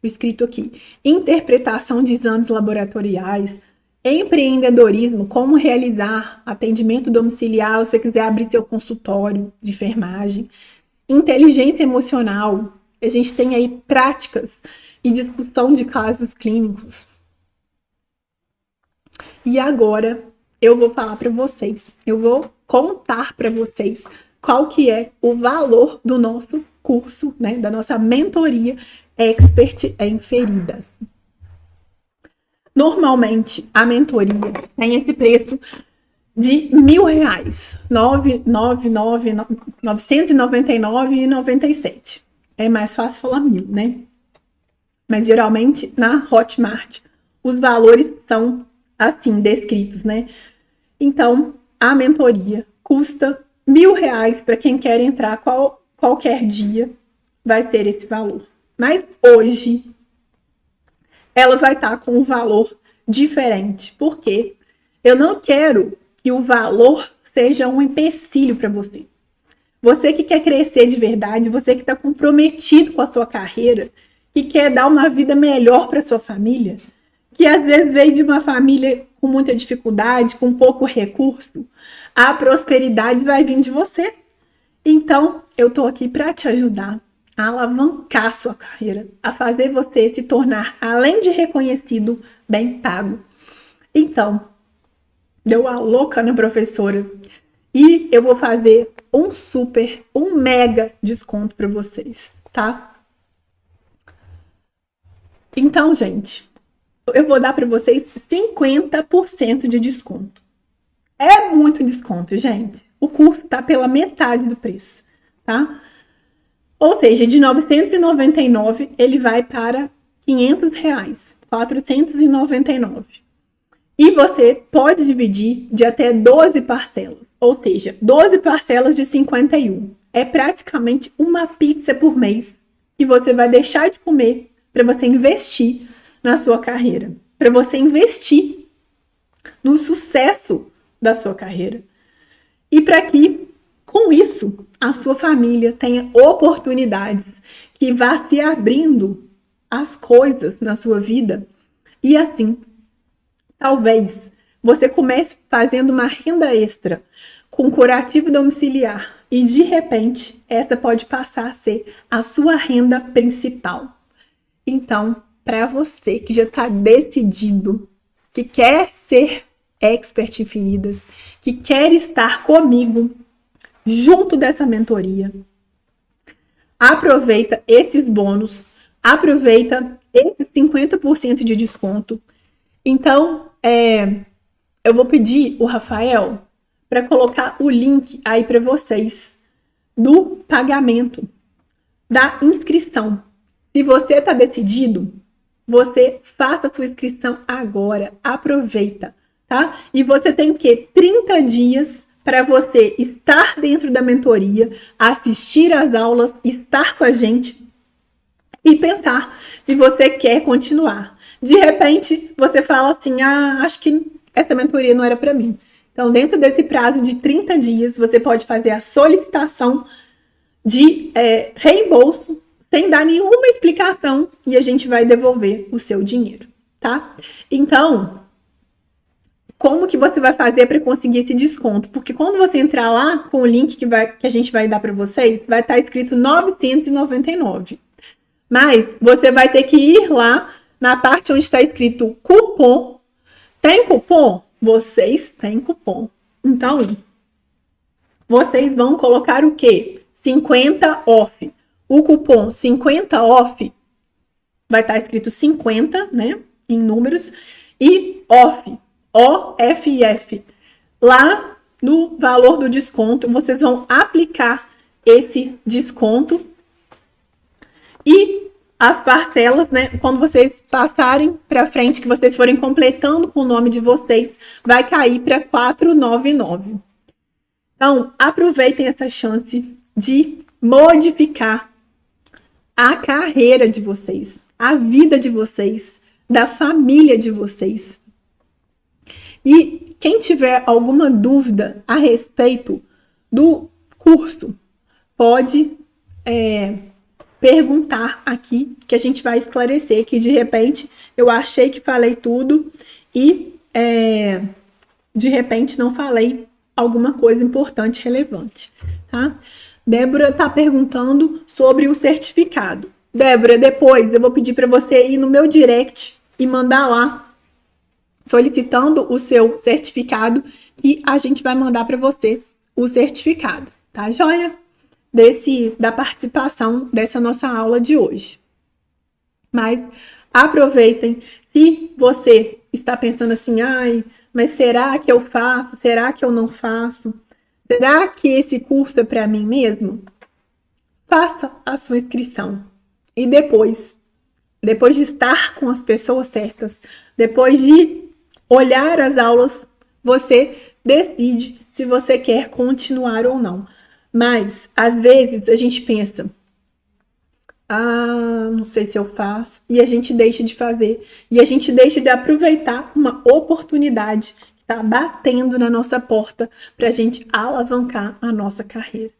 Speaker 1: escrito aqui, interpretação de exames laboratoriais, empreendedorismo, como realizar atendimento domiciliar, se você quiser abrir seu consultório de enfermagem, inteligência emocional. A gente tem aí práticas e discussão de casos clínicos. E agora eu vou falar para vocês, eu vou contar para vocês qual que é o valor do nosso curso, né, da nossa mentoria Expert em Feridas. Normalmente, a mentoria tem esse preço de R$1.000, R$ 999,97. É mais fácil falar 1.000, né? Mas geralmente na Hotmart os valores são assim descritos, né? Então a mentoria custa R$ 1.000 para quem quer entrar qualquer dia, vai ser esse valor. Mas hoje, ela vai estar com um valor diferente. Por quê? Eu não quero que o valor seja um empecilho para você. Você que quer crescer de verdade, você que está comprometido com a sua carreira, que quer dar uma vida melhor para sua família, que às vezes veio de uma família com muita dificuldade, com pouco recurso, a prosperidade vai vir de você. Então, eu tô aqui para te ajudar a alavancar a sua carreira, a fazer você se tornar, além de reconhecido, bem pago. Então, deu a louca na professora e eu vou fazer um mega desconto para vocês, tá? Então, gente, eu vou dar para vocês 50% de desconto. É muito desconto, gente. O curso tá pela metade do preço, tá? Ou seja, de R$ 999, ele vai para R$ 500, R$ 499. E você pode dividir de até 12 parcelas, ou seja, 12 parcelas de 51. É praticamente uma pizza por mês que você vai deixar de comer para você investir na sua carreira, para você investir no sucesso da sua carreira. E para que, com isso, a sua família tenha oportunidades, que vá se abrindo as coisas na sua vida. E assim, talvez você comece fazendo uma renda extra com curativo domiciliar e, de repente, essa pode passar a ser a sua renda principal. Então, para você que já está decidido, que quer ser expert em feridas, que quer estar comigo junto dessa mentoria, aproveita esses bônus, aproveita esse 50% de desconto. Então, eu vou pedir o Rafael para colocar o link aí para vocês do pagamento, da inscrição. Se você está decidido, você faça a sua inscrição agora, aproveita, tá? E você tem o quê? 30 dias para você estar dentro da mentoria, assistir às aulas, estar com a gente e pensar se você quer continuar. De repente, você fala assim, acho que essa mentoria não era para mim. Então, dentro desse prazo de 30 dias, você pode fazer a solicitação de reembolso sem dar nenhuma explicação e a gente vai devolver o seu dinheiro, tá? Então, como que você vai fazer para conseguir esse desconto? Porque quando você entrar lá com o link que a gente vai dar para vocês, vai estar escrito 999. Mas você vai ter que ir lá na parte onde está escrito cupom. Tem cupom? Vocês têm cupom. Então, vocês vão colocar o quê? 50 off. O cupom 50 off vai estar escrito 50, né? Em números. E off. OFF. Lá no valor do desconto, vocês vão aplicar esse desconto. E as parcelas, né? Quando vocês passarem para frente, que vocês forem completando com o nome de vocês, vai cair para 499. Então, aproveitem essa chance de modificar a carreira de vocês, a vida de vocês, da família de vocês. E quem tiver alguma dúvida a respeito do curso, pode perguntar aqui, que a gente vai esclarecer, que de repente eu achei que falei tudo e de repente não falei alguma coisa importante, relevante, tá? Débora está perguntando sobre o certificado. Débora, depois eu vou pedir para você ir no meu direct e mandar lá, solicitando o seu certificado, que a gente vai mandar para você o certificado, tá joia? Da participação dessa nossa aula de hoje. Mas aproveitem. Se você está pensando assim, mas será que eu faço? Será que eu não faço? Será que esse curso é para mim mesmo? Faça a sua inscrição. E depois de estar com as pessoas certas, depois de olhar as aulas, você decide se você quer continuar ou não. Mas, às vezes, a gente pensa, não sei se eu faço, e a gente deixa de fazer, e a gente deixa de aproveitar uma oportunidade que está batendo na nossa porta para a gente alavancar a nossa carreira.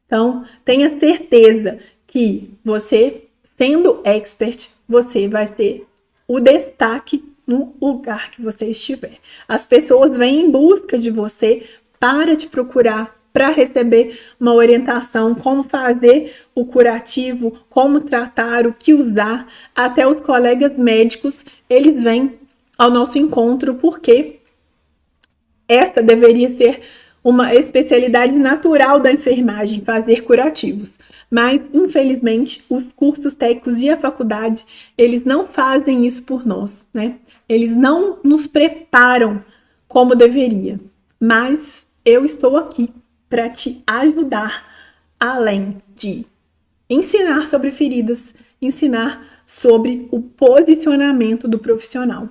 Speaker 1: Então, tenha certeza que você, sendo expert, você vai ter o destaque no lugar que você estiver. As pessoas vêm em busca de você para te procurar, para receber uma orientação, como fazer o curativo, como tratar, o que usar. Até os colegas médicos, eles vêm ao nosso encontro, porque esta deveria ser uma especialidade natural da enfermagem, fazer curativos. Mas, infelizmente, os cursos técnicos e a faculdade, eles não fazem isso por nós, né? Eles não nos preparam como deveria. Mas eu estou aqui para te ajudar, além de ensinar sobre feridas, ensinar sobre o posicionamento do profissional.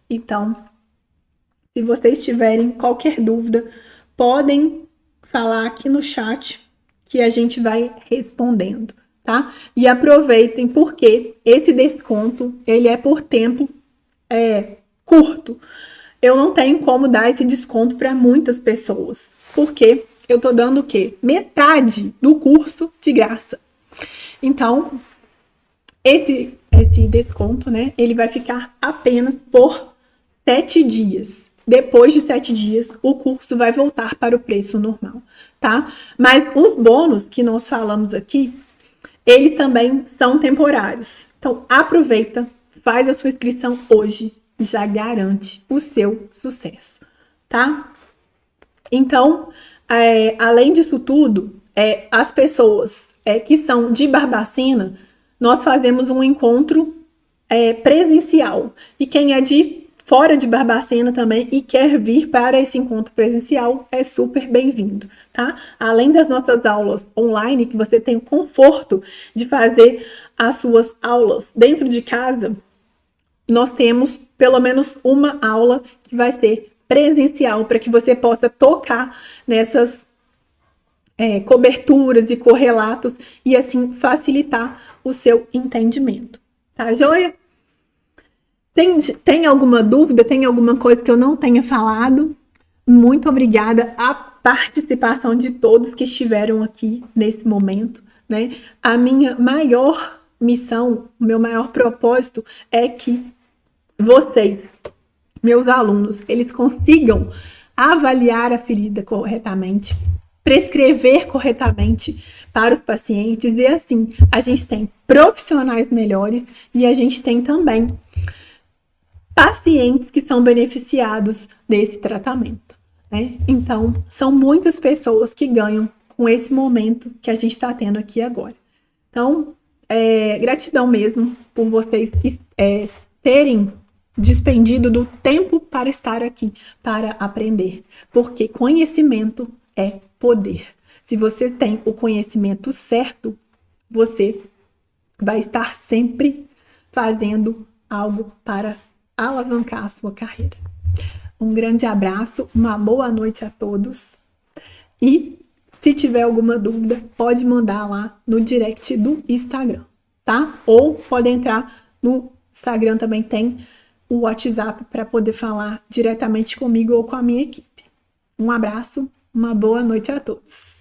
Speaker 1: Então, se vocês tiverem qualquer dúvida, podem falar aqui no chat que a gente vai respondendo, tá? E aproveitem, porque esse desconto, ele é por tempo curto. Eu não tenho como dar esse desconto para muitas pessoas, porque eu tô dando o quê? Metade do curso de graça. Então, esse desconto, né, ele vai ficar apenas por 7 dias. Depois de 7 dias, o curso vai voltar para o preço normal, tá? Mas os bônus que nós falamos aqui, eles também são temporários. Então, aproveita, faz a sua inscrição hoje, já garante o seu sucesso, tá? Então, além disso tudo, as pessoas que são de Barbacena, nós fazemos um encontro presencial. E quem é de fora de Barbacena também e quer vir para esse encontro presencial, é super bem-vindo, tá? Além das nossas aulas online, que você tem o conforto de fazer as suas aulas dentro de casa, nós temos pelo menos uma aula que vai ser presencial, para que você possa tocar nessas coberturas e correlatos e assim facilitar o seu entendimento. Tá, joia? Tem alguma dúvida? Tem alguma coisa que eu não tenha falado? Muito obrigada à participação de todos que estiveram aqui nesse momento, né? A minha maior missão, o meu maior propósito é que vocês, meus alunos, eles consigam avaliar a ferida corretamente, prescrever corretamente para os pacientes, e assim a gente tem profissionais melhores e a gente tem também pacientes que são beneficiados desse tratamento, né? Então, são muitas pessoas que ganham com esse momento que a gente está tendo aqui agora. Então, gratidão mesmo por vocês terem despendido do tempo para estar aqui, para aprender, porque conhecimento é poder. Se você tem o conhecimento certo, você vai estar sempre fazendo algo para alavancar a sua carreira. Um grande abraço, uma boa noite a todos e se tiver alguma dúvida, pode mandar lá no direct do Instagram, tá? Ou pode entrar no Instagram, também tem o WhatsApp para poder falar diretamente comigo ou com a minha equipe. Um abraço, uma boa noite a todos.